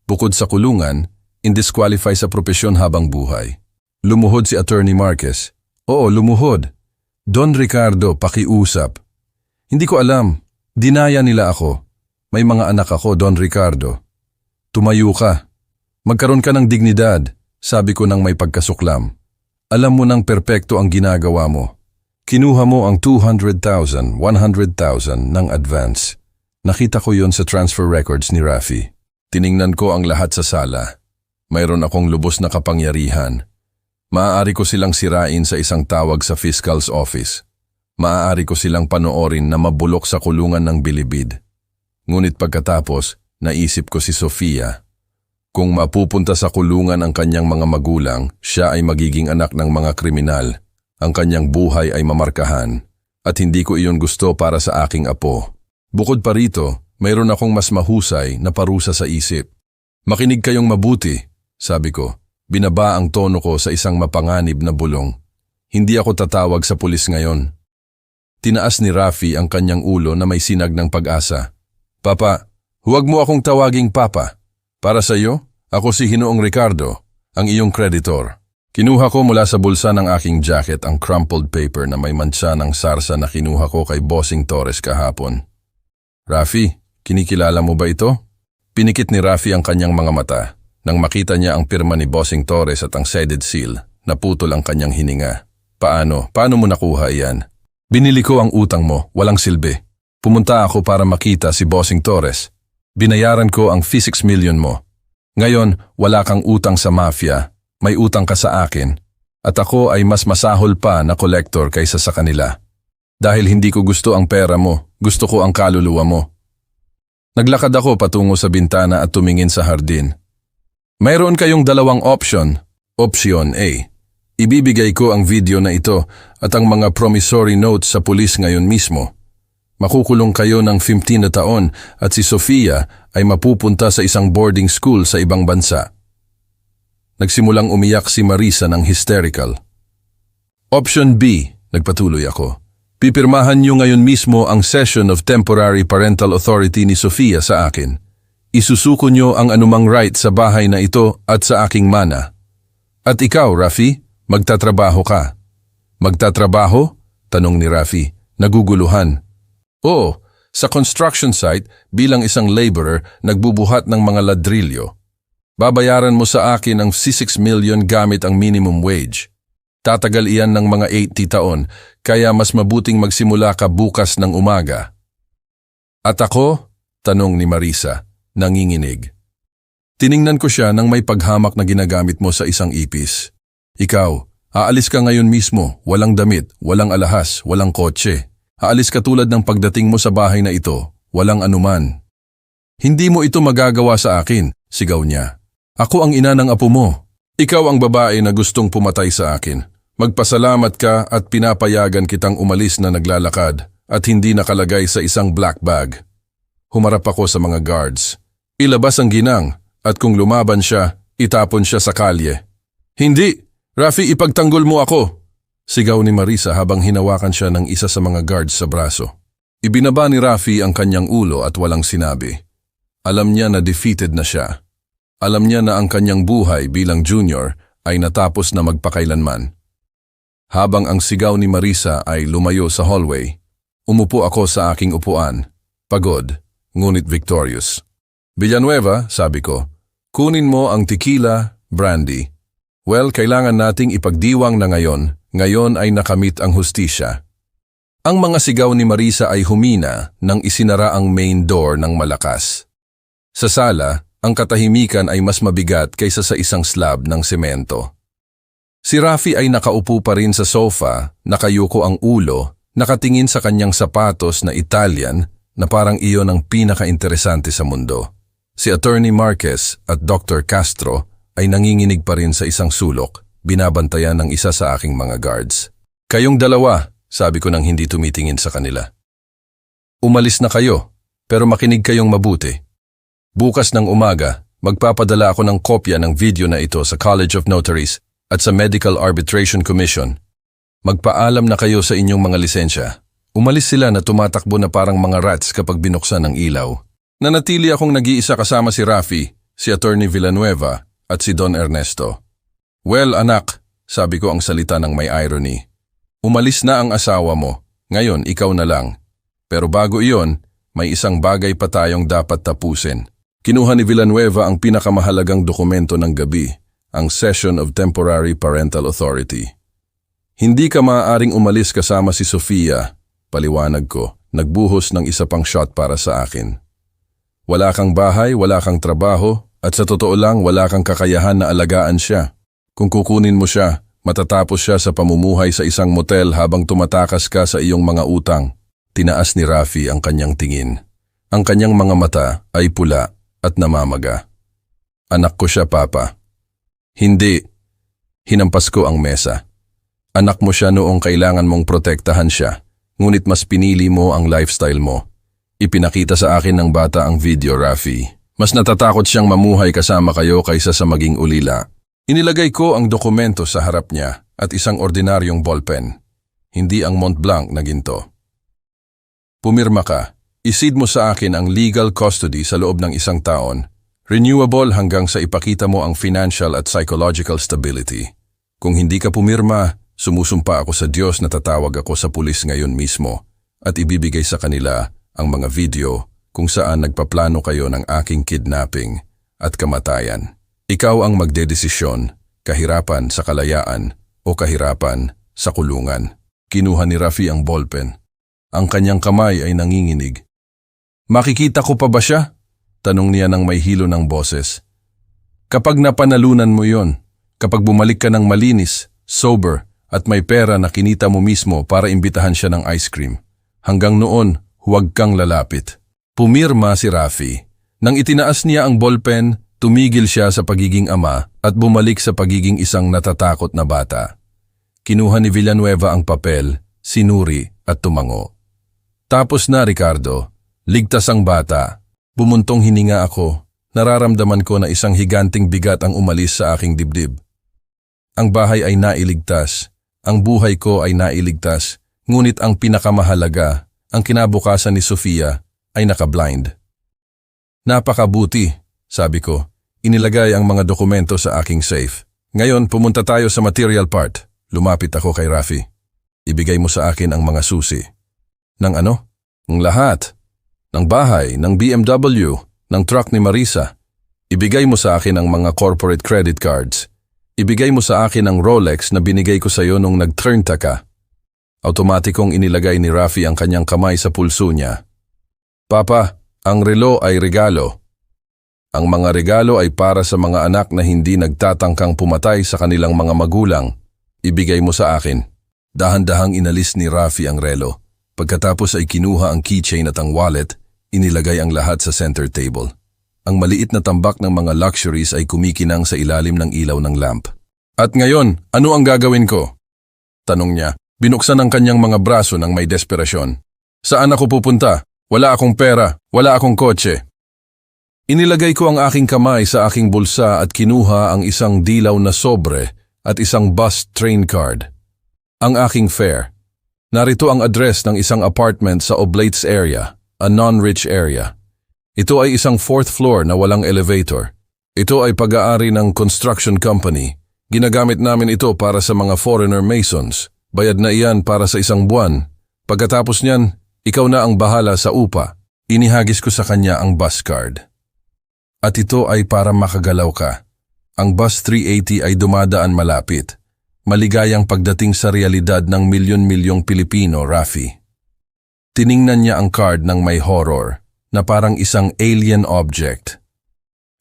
Bukod sa kulungan, indisqualify sa propesyon habang buhay. Lumuhod si Attorney Marquez. Oo, lumuhod. Don Ricardo, pakiusap. Hindi ko alam. Dinaya nila ako. May mga anak ako, Don Ricardo. Tumayo ka. Magkaroon ka ng dignidad, sabi ko nang may pagkasuklam. Alam mo nang perpekto ang ginagawa mo. Kinuha mo ang 200,000, 100,000 ng advance. Nakita ko yon sa transfer records ni Rafi. Tiningnan ko ang lahat sa sala. Mayroon akong lubos na kapangyarihan. Maaari ko silang sirain sa isang tawag sa fiscal's office. Maaari ko silang panoorin na mabulok sa kulungan ng bilibid. Ngunit pagkatapos, naisip ko si Sofia. Kung mapupunta sa kulungan ang kanyang mga magulang, siya ay magiging anak ng mga kriminal. Ang kanyang buhay ay mamarkahan. At hindi ko iyon gusto para sa aking apo. Bukod pa rito, mayroon akong mas mahusay na parusa sa isip. Makinig kayong mabuti, sabi ko. Binaba ang tono ko sa isang mapanganib na bulong. Hindi ako tatawag sa pulis ngayon. Tinaas ni Rafi ang kanyang ulo na may sinag ng pag-asa. Papa, huwag mo akong tawaging Papa. Para sa iyo, ako si Ginoong Ricardo, ang iyong kreditor. Kinuha ko mula sa bulsa ng aking jacket ang crumpled paper na may mantsa ng sarsa na kinuha ko kay Bossing Torres kahapon. Rafi, kinikilala mo ba ito? Pinikit ni Rafi ang kanyang mga mata. Nang makita niya ang pirma ni Bossing Torres at ang shaded seal, naputol ang kanyang hininga. Paano mo nakuha iyan? Binili ko ang utang mo, walang silbi. Pumunta ako para makita si Bossing Torres. Binayaran ko ang 6 million mo. Ngayon, wala kang utang sa mafia. May utang ka sa akin. At ako ay mas masahol pa na kolektor kaysa sa kanila. Dahil hindi ko gusto ang pera mo, gusto ko ang kaluluwa mo. Naglakad ako patungo sa bintana at tumingin sa hardin. Mayroon kayong dalawang option. Option A. Ibibigay ko ang video na ito at ang mga promissory notes sa pulis ngayon mismo. Makukulong kayo ng 15 na taon at si Sofia ay mapupunta sa isang boarding school sa ibang bansa. Nagsimulang umiyak si Marisa ng hysterical. Option B, nagpatuloy ako. Pipirmahan niyo ngayon mismo ang cession of temporary parental authority ni Sofia sa akin. Isusuko niyo ang anumang right sa bahay na ito at sa aking mana. At ikaw, Rafi, magtatrabaho ka. Magtatrabaho? Tanong ni Rafi, naguguluhan. Oo, sa construction site bilang isang laborer nagbubuhat ng mga ladrilyo. Babayaran mo sa akin ang 6 million gamit ang minimum wage. Tatagal iyan ng mga 80 taon, kaya mas mabuting magsimula ka bukas ng umaga. At ako? Tanong ni Marisa, nanginginig. Tiningnan ko siya nang may paghamak na ginagamit mo sa isang ipis. Ikaw, aalis ka ngayon mismo, walang damit, walang alahas, walang kotse. Aalis ka tulad ng pagdating mo sa bahay na ito, walang anuman. Hindi mo ito magagawa sa akin, sigaw niya. Ako ang ina ng apo mo. Ikaw ang babae na gustong pumatay sa akin. Magpasalamat ka at pinapayagan kitang umalis na naglalakad at hindi nakalagay sa isang black bag. Humarap ako sa mga guards. Ilabas ang ginang at kung lumaban siya, itapon siya sa kalye. Hindi! Rafi, ipagtanggol mo ako! Sigaw ni Marisa habang hinawakan siya ng isa sa mga guards sa braso. Ibinaba ni Rafi ang kanyang ulo at walang sinabi. Alam niya na defeated na siya. Alam niya na ang kanyang buhay bilang junior ay natapos na magpakailanman. Habang ang sigaw ni Marisa ay lumayo sa hallway, umupo ako sa aking upuan, pagod, ngunit victorious. Villanueva, sabi ko, kunin mo ang tequila, brandy. Well, kailangan nating ipagdiwang na ngayon ay nakamit ang hustisya. Ang mga sigaw ni Marisa ay humina nang isinara ang main door ng malakas. Sa sala, ang katahimikan ay mas mabigat kaysa sa isang slab ng semento. Si Rafi ay nakaupo pa rin sa sofa, nakayuko ang ulo, nakatingin sa kanyang sapatos na Italian na parang iyon ang pinaka-interesante sa mundo. Si Attorney Marquez at Dr. Castro ay nanginginig pa rin sa isang sulok, binabantayan ng isa sa aking mga guards. Kayong dalawa, sabi ko nang hindi tumitingin sa kanila. Umalis na kayo, pero makinig kayong mabuti. Bukas ng umaga, magpapadala ako ng kopya ng video na ito sa College of Notaries at sa Medical Arbitration Commission. Magpaalam na kayo sa inyong mga lisensya. Umalis sila na tumatakbo na parang mga rats kapag binuksan ng ilaw. Nanatili akong nag-iisa kasama si Rafi, si Attorney Villanueva at si Don Ernesto. Well, anak, sabi ko ang salita ng may irony. Umalis na ang asawa mo, ngayon ikaw na lang. Pero bago iyon, may isang bagay pa tayong dapat tapusin. Kinuha ni Villanueva ang pinakamahalagang dokumento ng gabi, ang Cession of Temporary Parental Authority. Hindi ka maaaring umalis kasama si Sofia, paliwanag ko, nagbuhos ng isa pang shot para sa akin. Wala kang bahay, wala kang trabaho, at sa totoo lang wala kang kakayahan na alagaan siya. Kung kukunin mo siya, matatapos siya sa pamumuhay sa isang motel habang tumatakas ka sa iyong mga utang. Tinaas ni Rafi ang kanyang tingin. Ang kanyang mga mata ay pula at namamaga. Anak ko siya, Papa. Hindi. Hinampas ko ang mesa. Anak mo siya noong kailangan mong protektahan siya, ngunit mas pinili mo ang lifestyle mo. Ipinakita sa akin ng bata ang video, Rafi. Mas natatakot siyang mamuhay kasama kayo kaysa sa maging ulila. Inilagay ko ang dokumento sa harap niya at isang ordinaryong ballpen. Hindi ang Mont Blanc na ginto. Pumirma ka. Isid mo sa akin ang legal custody sa loob ng isang taon. Renewable hanggang sa ipakita mo ang financial at psychological stability. Kung hindi ka pumirma, sumusumpa ako sa Diyos na tatawag ako sa pulis ngayon mismo at ibibigay sa kanila ang mga video kung saan nagpaplano kayo ng aking kidnapping at kamatayan. Ikaw ang magdedesisyon, kahirapan sa kalayaan o kahirapan sa kulungan. Kinuha ni Rafi ang ballpen. Ang kanyang kamay ay nanginginig. Makikita ko pa ba siya? Tanong niya ng may hilo ng boses. Kapag napanalunan mo yon, kapag bumalik ka ng malinis, sober, at may pera na kinita mo mismo para imbitahan siya ng ice cream. Hanggang noon, huwag kang lalapit. Pumirma si Rafi. Nang itinaas niya ang ballpen, tumigil siya sa pagiging ama at bumalik sa pagiging isang natatakot na bata. Kinuha ni Villanueva ang papel, sinuri at tumango. Tapos na, Ricardo. Ligtas ang bata. Bumuntong hininga ako. Nararamdaman ko na isang higanting bigat ang umalis sa aking dibdib. Ang bahay ay nailigtas. Ang buhay ko ay nailigtas. Ngunit ang pinakamahalaga, ang kinabukasan ni Sofia, ay nakablind. Napakabuti, sabi ko. Inilagay ang mga dokumento sa aking safe. Ngayon, pumunta tayo sa material part. Lumapit ako kay Rafi. Ibigay mo sa akin ang mga susi. Ng ano? Ng lahat. Ng bahay, ng BMW, ng truck ni Marisa. Ibigay mo sa akin ang mga corporate credit cards. Ibigay mo sa akin ang Rolex na binigay ko sa iyo nung nag-turnta ka. Automatikong inilagay ni Rafi ang kanyang kamay sa pulso niya. Papa, ang relo ay regalo. Ang mga regalo ay para sa mga anak na hindi nagtatangkang pumatay sa kanilang mga magulang. Ibigay mo sa akin. Dahan-dahang inalis ni Rafi ang relo. Pagkatapos ay kinuha ang keychain at ang wallet, inilagay ang lahat sa center table. Ang maliit na tambak ng mga luxuries ay kumikinang sa ilalim ng ilaw ng lamp. At ngayon, ano ang gagawin ko? Tanong niya. Binuksan ang kanyang mga braso ng may desperasyon. Saan ako pupunta? Wala akong pera, wala akong kotse. Inilagay ko ang aking kamay sa aking bulsa at kinuha ang isang dilaw na sobre at isang bus train card. Ang aking fare. Narito ang address ng isang apartment sa Oblates area, a non-rich area. Ito ay isang 4th floor na walang elevator. Ito ay pag-aari ng construction company. Ginagamit namin ito para sa mga foreigner masons. Bayad na iyan para sa isang buwan. Pagkatapos niyan, ikaw na ang bahala sa upa. Inihagis ko sa kanya ang bus card. At ito ay para makagalaw ka. Ang bus 380 ay dumadaan malapit. Maligayang pagdating sa realidad ng milyon-milyong Pilipino, Rafi. Tiningnan niya ang card ng may horror, na parang isang alien object.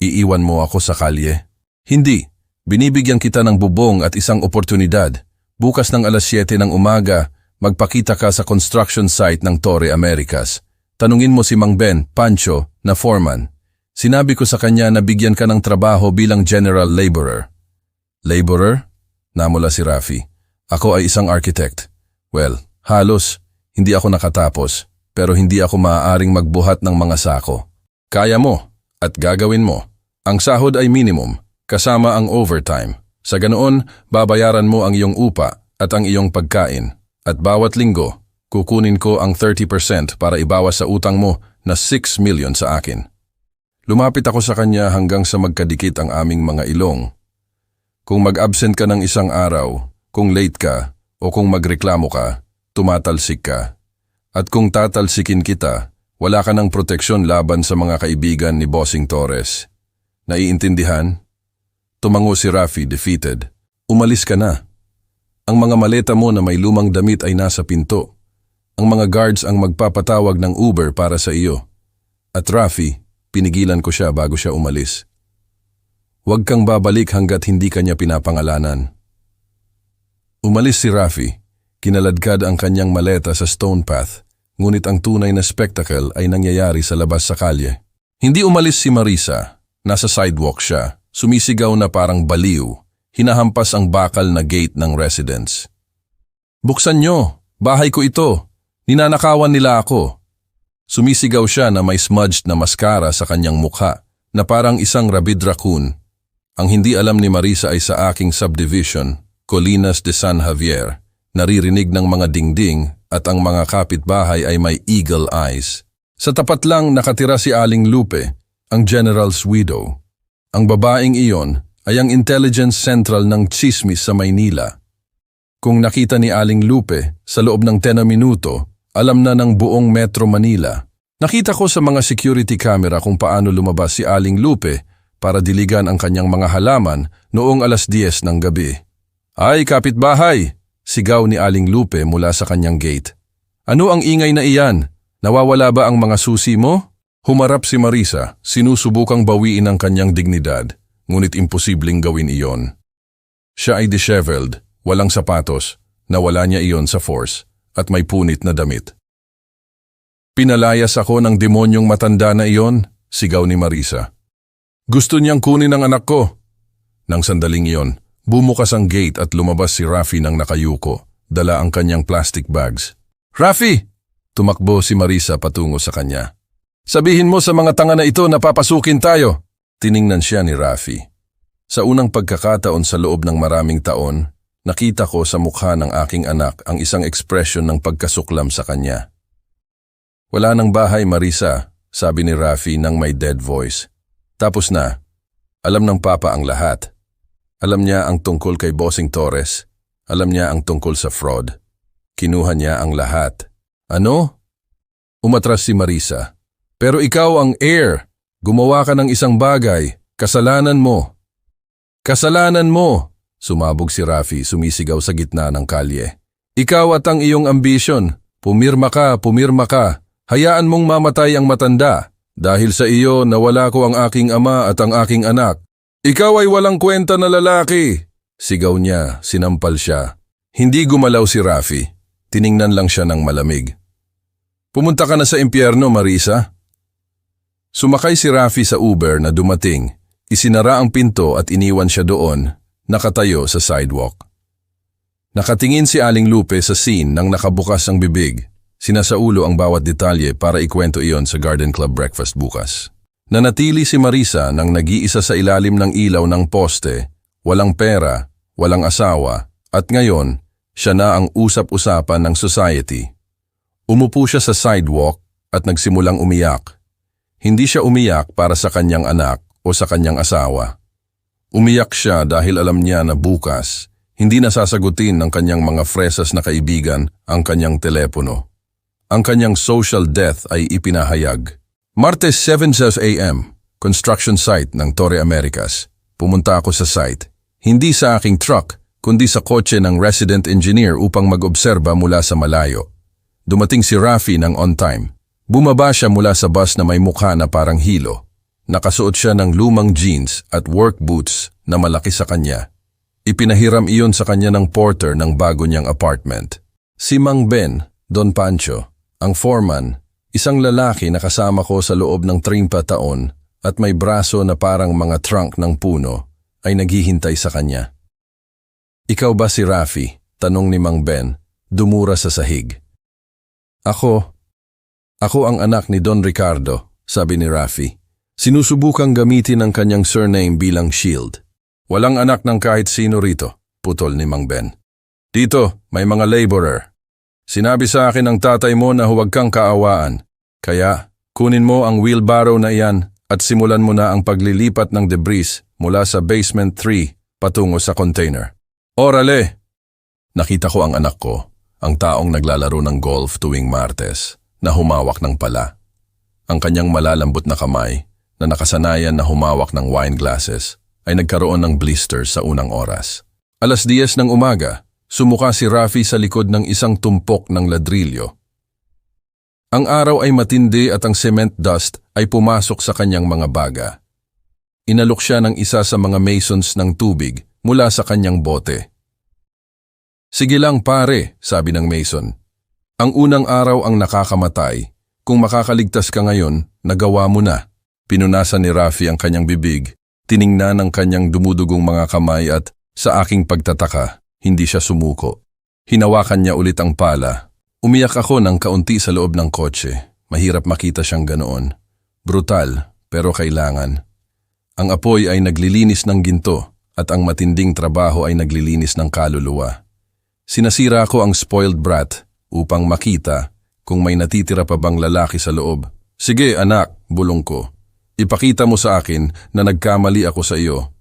Iiwan mo ako sa kalye? Hindi. Binibigyan kita ng bubong at isang oportunidad. Bukas ng alas 7 ng umaga, magpakita ka sa construction site ng Torre Americas. Tanungin mo si Mang Ben, Pancho, na foreman. Sinabi ko sa kanya na bigyan ka ng trabaho bilang general laborer. Laborer? Namula si Rafi. Ako ay isang architect. Well, halos, hindi ako nakatapos, pero hindi ako maaaring magbuhat ng mga sako. Kaya mo, at gagawin mo. Ang sahod ay minimum, kasama ang overtime. Sa ganoon, babayaran mo ang iyong upa at ang iyong pagkain. At bawat linggo, kukunin ko ang 30% para ibawas sa utang mo na 6 million sa akin. Lumapit ako sa kanya hanggang sa magkadikit ang aming mga ilong. Kung mag-absent ka ng isang araw, kung late ka, o kung magreklamo ka, tumatalsik ka. At kung tatalsikin kita, wala ka ng proteksyon laban sa mga kaibigan ni Bossing Torres. Naiintindihan? Tumango si Rafi, defeated. Umalis ka na. Ang mga maleta mo na may lumang damit ay nasa pinto. Ang mga guards ang magpapatawag ng Uber para sa iyo. At Rafi, pinigilan ko siya bago siya umalis. Huwag kang babalik hanggat hindi kanya pinapangalanan. Umalis si Rafi. Kinaladkad ang kanyang maleta sa stone path, ngunit ang tunay na spectacle ay nangyayari sa labas sa kalye. Hindi umalis si Marisa. Nasa sidewalk siya. Sumisigaw na parang baliw, hinahampas ang bakal na gate ng residence. Buksan nyo, bahay ko ito, ninanakawan nila ako. Sumisigaw siya na may smudged na maskara sa kanyang mukha, na parang isang rabid raccoon. Ang hindi alam ni Marisa ay sa aking subdivision, Colinas de San Javier, naririnig ng mga dingding at ang mga kapitbahay ay may eagle eyes. Sa tapat lang nakatira si Aling Lupe, ang general's widow. Ang babaeng iyon ay ang intelligence central ng chismis sa Maynila. Kung nakita ni Aling Lupe sa loob ng 10 minuto, alam na ng buong Metro Manila. Nakita ko sa mga security camera kung paano lumabas si Aling Lupe para diligan ang kanyang mga halaman noong alas 10 ng gabi. Ay, kapitbahay! Sigaw ni Aling Lupe mula sa kanyang gate. Ano ang ingay na iyan? Nawawala ba ang mga susi mo? Humarap si Marisa, sinusubukang bawiin ang kanyang dignidad, ngunit imposibleng gawin iyon. Siya ay disheveled, walang sapatos, nawala niya iyon sa force, at may punit na damit. Pinalayas ako ng demonyong matanda na iyon, sigaw ni Marisa. Gusto niyang kunin ang anak ko. Nang sandaling iyon, bumukas ang gate at lumabas si Rafi ng nakayuko, dala ang kanyang plastic bags. Rafi! Tumakbo si Marisa patungo sa kanya. Sabihin mo sa mga tanga na ito na papasukin tayo. Tiningnan siya ni Rafi. Sa unang pagkakataon sa loob ng maraming taon, nakita ko sa mukha ng aking anak ang isang ekspresyon ng pagkasuklam sa kanya. Wala nang bahay, Marisa, sabi ni Rafi ng may dead voice. Tapos na. Alam ng papa ang lahat. Alam niya ang tungkol kay Bossing Torres. Alam niya ang tungkol sa fraud. Kinuha niya ang lahat. Ano? Umatras si Marisa. Pero ikaw ang heir. Gumawa ka ng isang bagay. Kasalanan mo. Kasalanan mo! Sumabog si Rafi, sumisigaw sa gitna ng kalye. Ikaw at ang iyong ambisyon. Pumirma ka, pumirma ka. Hayaan mong mamatay ang matanda. Dahil sa iyo, nawala ko ang aking ama at ang aking anak. Ikaw ay walang kwenta na lalaki. Sigaw niya, sinampal siya. Hindi gumalaw si Rafi. Tiningnan lang siya ng malamig. Pumunta ka na sa impyerno, Marisa. Sumakay si Rafi sa Uber na dumating. Isinara ang pinto at iniwan siya doon, nakatayo sa sidewalk. Nakatingin si Aling Lupe sa scene nang nakabukas ang bibig. Sinasaulo ang bawat detalye para ikwento iyon sa Garden Club breakfast bukas. Nanatili si Marisa nang nag-iisa sa ilalim ng ilaw ng poste, walang pera, walang asawa, at ngayon, siya na ang usap-usapan ng society. Umupo siya sa sidewalk at nagsimulang umiyak. Hindi siya umiyak para sa kanyang anak o sa kanyang asawa. Umiyak siya dahil alam niya na bukas, hindi nasasagutin ng kanyang mga fresas na kaibigan ang kanyang telepono. Ang kanyang social death ay ipinahayag. Martes 7 a.m., construction site ng Torre Americas. Pumunta ako sa site. Hindi sa aking truck, kundi sa kotse ng resident engineer upang mag-obserba mula sa malayo. Dumating si Rafi ng on time. Bumaba siya mula sa bus na may mukha na parang hilo. Nakasuot siya ng lumang jeans at work boots na malaki sa kanya. Ipinahiram iyon sa kanya ng porter ng bago niyang apartment. Si Mang Ben, Don Pancho, ang foreman, isang lalaki na kasama ko sa loob ng 30 taon at may braso na parang mga trunk ng puno, ay naghihintay sa kanya. "Ikaw ba si Rafi?" tanong ni Mang Ben, dumura sa sahig. Ako ang anak ni Don Ricardo," sabi ni Rafi. Sinusubukang gamitin ang kanyang surname bilang shield. "Walang anak ng kahit sino rito," putol ni Mang Ben. "Dito, may mga laborer. Sinabi sa akin ng tatay mo na huwag kang kaawaan. Kaya, kunin mo ang wheelbarrow na iyan at simulan mo na ang paglilipat ng debris mula sa basement 3 patungo sa container. Orale!" Nakita ko ang anak ko, ang taong naglalaro ng golf tuwing Martes, na humawak ng pala. Ang kanyang malalambot na kamay, na nakasanayan na humawak ng wine glasses, ay nagkaroon ng blisters sa unang oras. 10:00 ng umaga, sumuka si Rafi sa likod ng isang tumpok ng ladrilyo. Ang araw ay matindi at ang cement dust ay pumasok sa kanyang mga baga. Inalok siya ng isa sa mga masons ng tubig mula sa kanyang bote. "Sige lang pare," sabi ng mason. "Ang unang araw ang nakakamatay. Kung makakaligtas ka ngayon, nagawa mo na." Pinunasan ni Rafi ang kanyang bibig, tiningnan ang kanyang dumudugong mga kamay at, sa aking pagtataka, hindi siya sumuko. Hinawakan niya ulit ang pala. Umiyak ako ng kaunti sa loob ng kotse. Mahirap makita siyang ganoon. Brutal, pero kailangan. Ang apoy ay naglilinis ng ginto at ang matinding trabaho ay naglilinis ng kaluluwa. Sinasira ko ang spoiled brat upang makita kung may natitira pa bang lalaki sa loob. "Sige anak," bulong ko. "Ipakita mo sa akin na nagkamali ako sa iyo."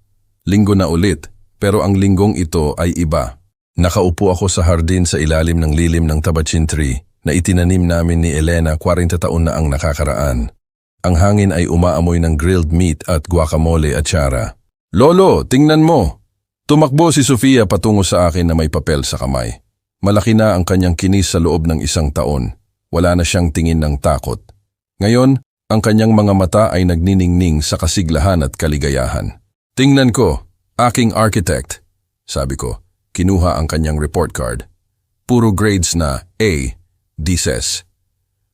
Linggo na ulit, pero ang linggong ito ay iba. Nakaupo ako sa hardin sa ilalim ng lilim ng tabachin tree na itinanim namin ni Elena 40 taon na ang nakakaraan. Ang hangin ay umaamoy ng grilled meat at guacamole at tsara. "Lolo, tingnan mo!" Tumakbo si Sofia patungo sa akin na may papel sa kamay. Malaki na ang kanyang kinis sa loob ng 1 taon. Wala na siyang tingin ng takot. Ngayon, ang kanyang mga mata ay nagniningning sa kasiglahan at kaligayahan. "Tingnan ko, aking architect," sabi ko. Kinuha ang kanyang report card. Puro grades na A, D-SES.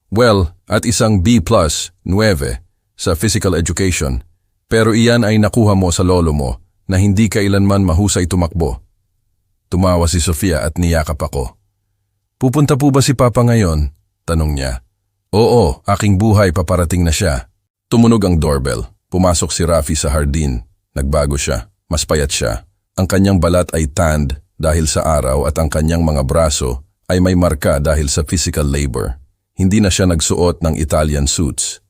Well, at isang B+, 9, sa physical education. Pero iyan ay nakuha mo sa lolo mo na hindi kailanman mahusay tumakbo. Tumawa si Sofia at niyakap ako. "Pupunta po ba si Papa ngayon?" tanong niya. "Oo, aking buhay paparating na siya." Tumunog ang doorbell. Pumasok si Rafi sa hardin. Nagbago siya. Mas payat siya. Ang kanyang balat ay tanned dahil sa araw at ang kanyang mga braso ay may marka dahil sa physical labor. Hindi na siya nagsuot ng Italian suits.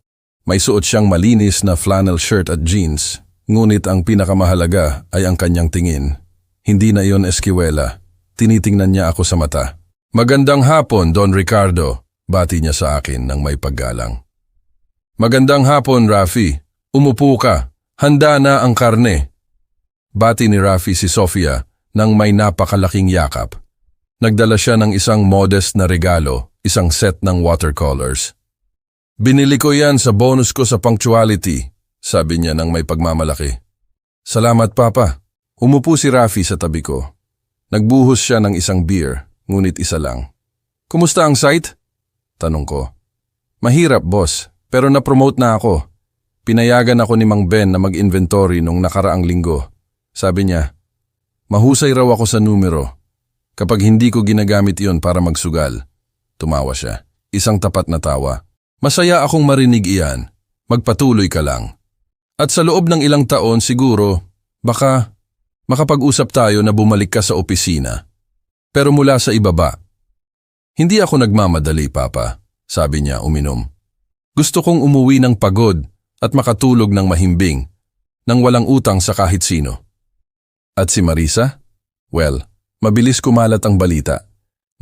May suot siyang malinis na flannel shirt at jeans. Ngunit ang pinakamahalaga ay ang kanyang tingin. Hindi na iyon eskwela. Tinitingnan niya ako sa mata. "Magandang hapon, Don Ricardo," bati niya sa akin ng may paggalang. "Magandang hapon, Rafi. Umupo ka. Handa na ang karne." Bati ni Rafi si Sofia nang may napakalaking yakap. Nagdala siya ng isang modest na regalo, isang set ng watercolors. "Binili ko yan sa bonus ko sa punctuality," sabi niya ng may pagmamalaki. "Salamat, Papa." Umupo si Rafi sa tabi ko. Nagbuhos siya ng isang beer, ngunit isa lang. "Kumusta ang site?" tanong ko. "Mahirap, boss, pero na-promote na ako. Pinayagan ako ni Mang Ben na mag-inventory nung nakaraang linggo." Sabi niya, "Mahusay raw ako sa numero. Kapag hindi ko ginagamit iyon para magsugal." Tumawa siya. Isang tapat na tawa. "Masaya akong marinig iyan. Magpatuloy ka lang. At sa loob ng ilang taon siguro, baka makapag-usap tayo na bumalik ka sa opisina. Pero mula sa ibaba." "Hindi ako nagmamadali, Papa," sabi niya uminom. "Gusto kong umuwi ng pagod at makatulog ng mahimbing, nang walang utang sa kahit sino." At si Marisa? Well, mabilis kumalat ang balita.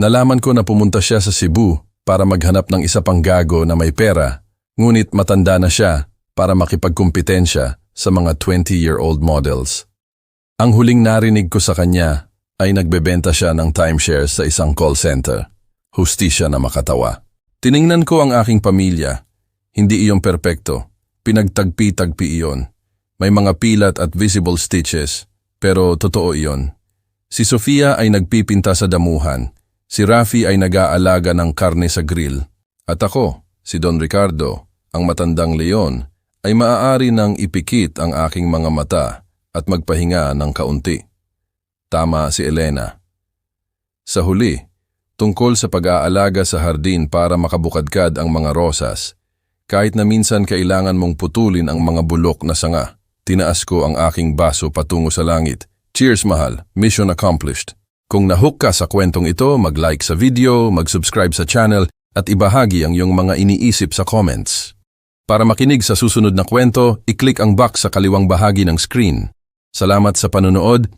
Nalaman ko na pumunta siya sa Cebu para maghanap ng isa pang gago na may pera, ngunit matanda na siya para makipagkumpetensya sa mga 20-year-old models. Ang huling narinig ko sa kanya ay nagbebenta siya ng timeshares sa isang call center. Hustisya na makatawa. Tiningnan ko ang aking pamilya. Hindi iyon perpekto, Pinagtagpi-tagpi iyon. May mga pilat at visible stitches, pero totoo iyon. Si Sofia ay nagpipinta sa damuhan, si Rafi ay nag-aalaga ng karne sa grill, at ako, si Don Ricardo, ang matandang leon, ay maaari nang ipikit ang aking mga mata at magpahinga ng kaunti. Tama si Elena. Sa huli, tungkol sa pag-aalaga sa hardin para makabukadkad ang mga rosas, kahit na minsan kailangan mong putulin ang mga bulok na sanga, tinaas ko ang aking baso patungo sa langit. Cheers, mahal. Mission accomplished. Kung nahook ka sa kwentong ito, mag-like sa video, mag-subscribe sa channel, at ibahagi ang iyong mga iniisip sa comments. Para makinig sa susunod na kwento, i-click ang box sa kaliwang bahagi ng screen. Salamat sa panonood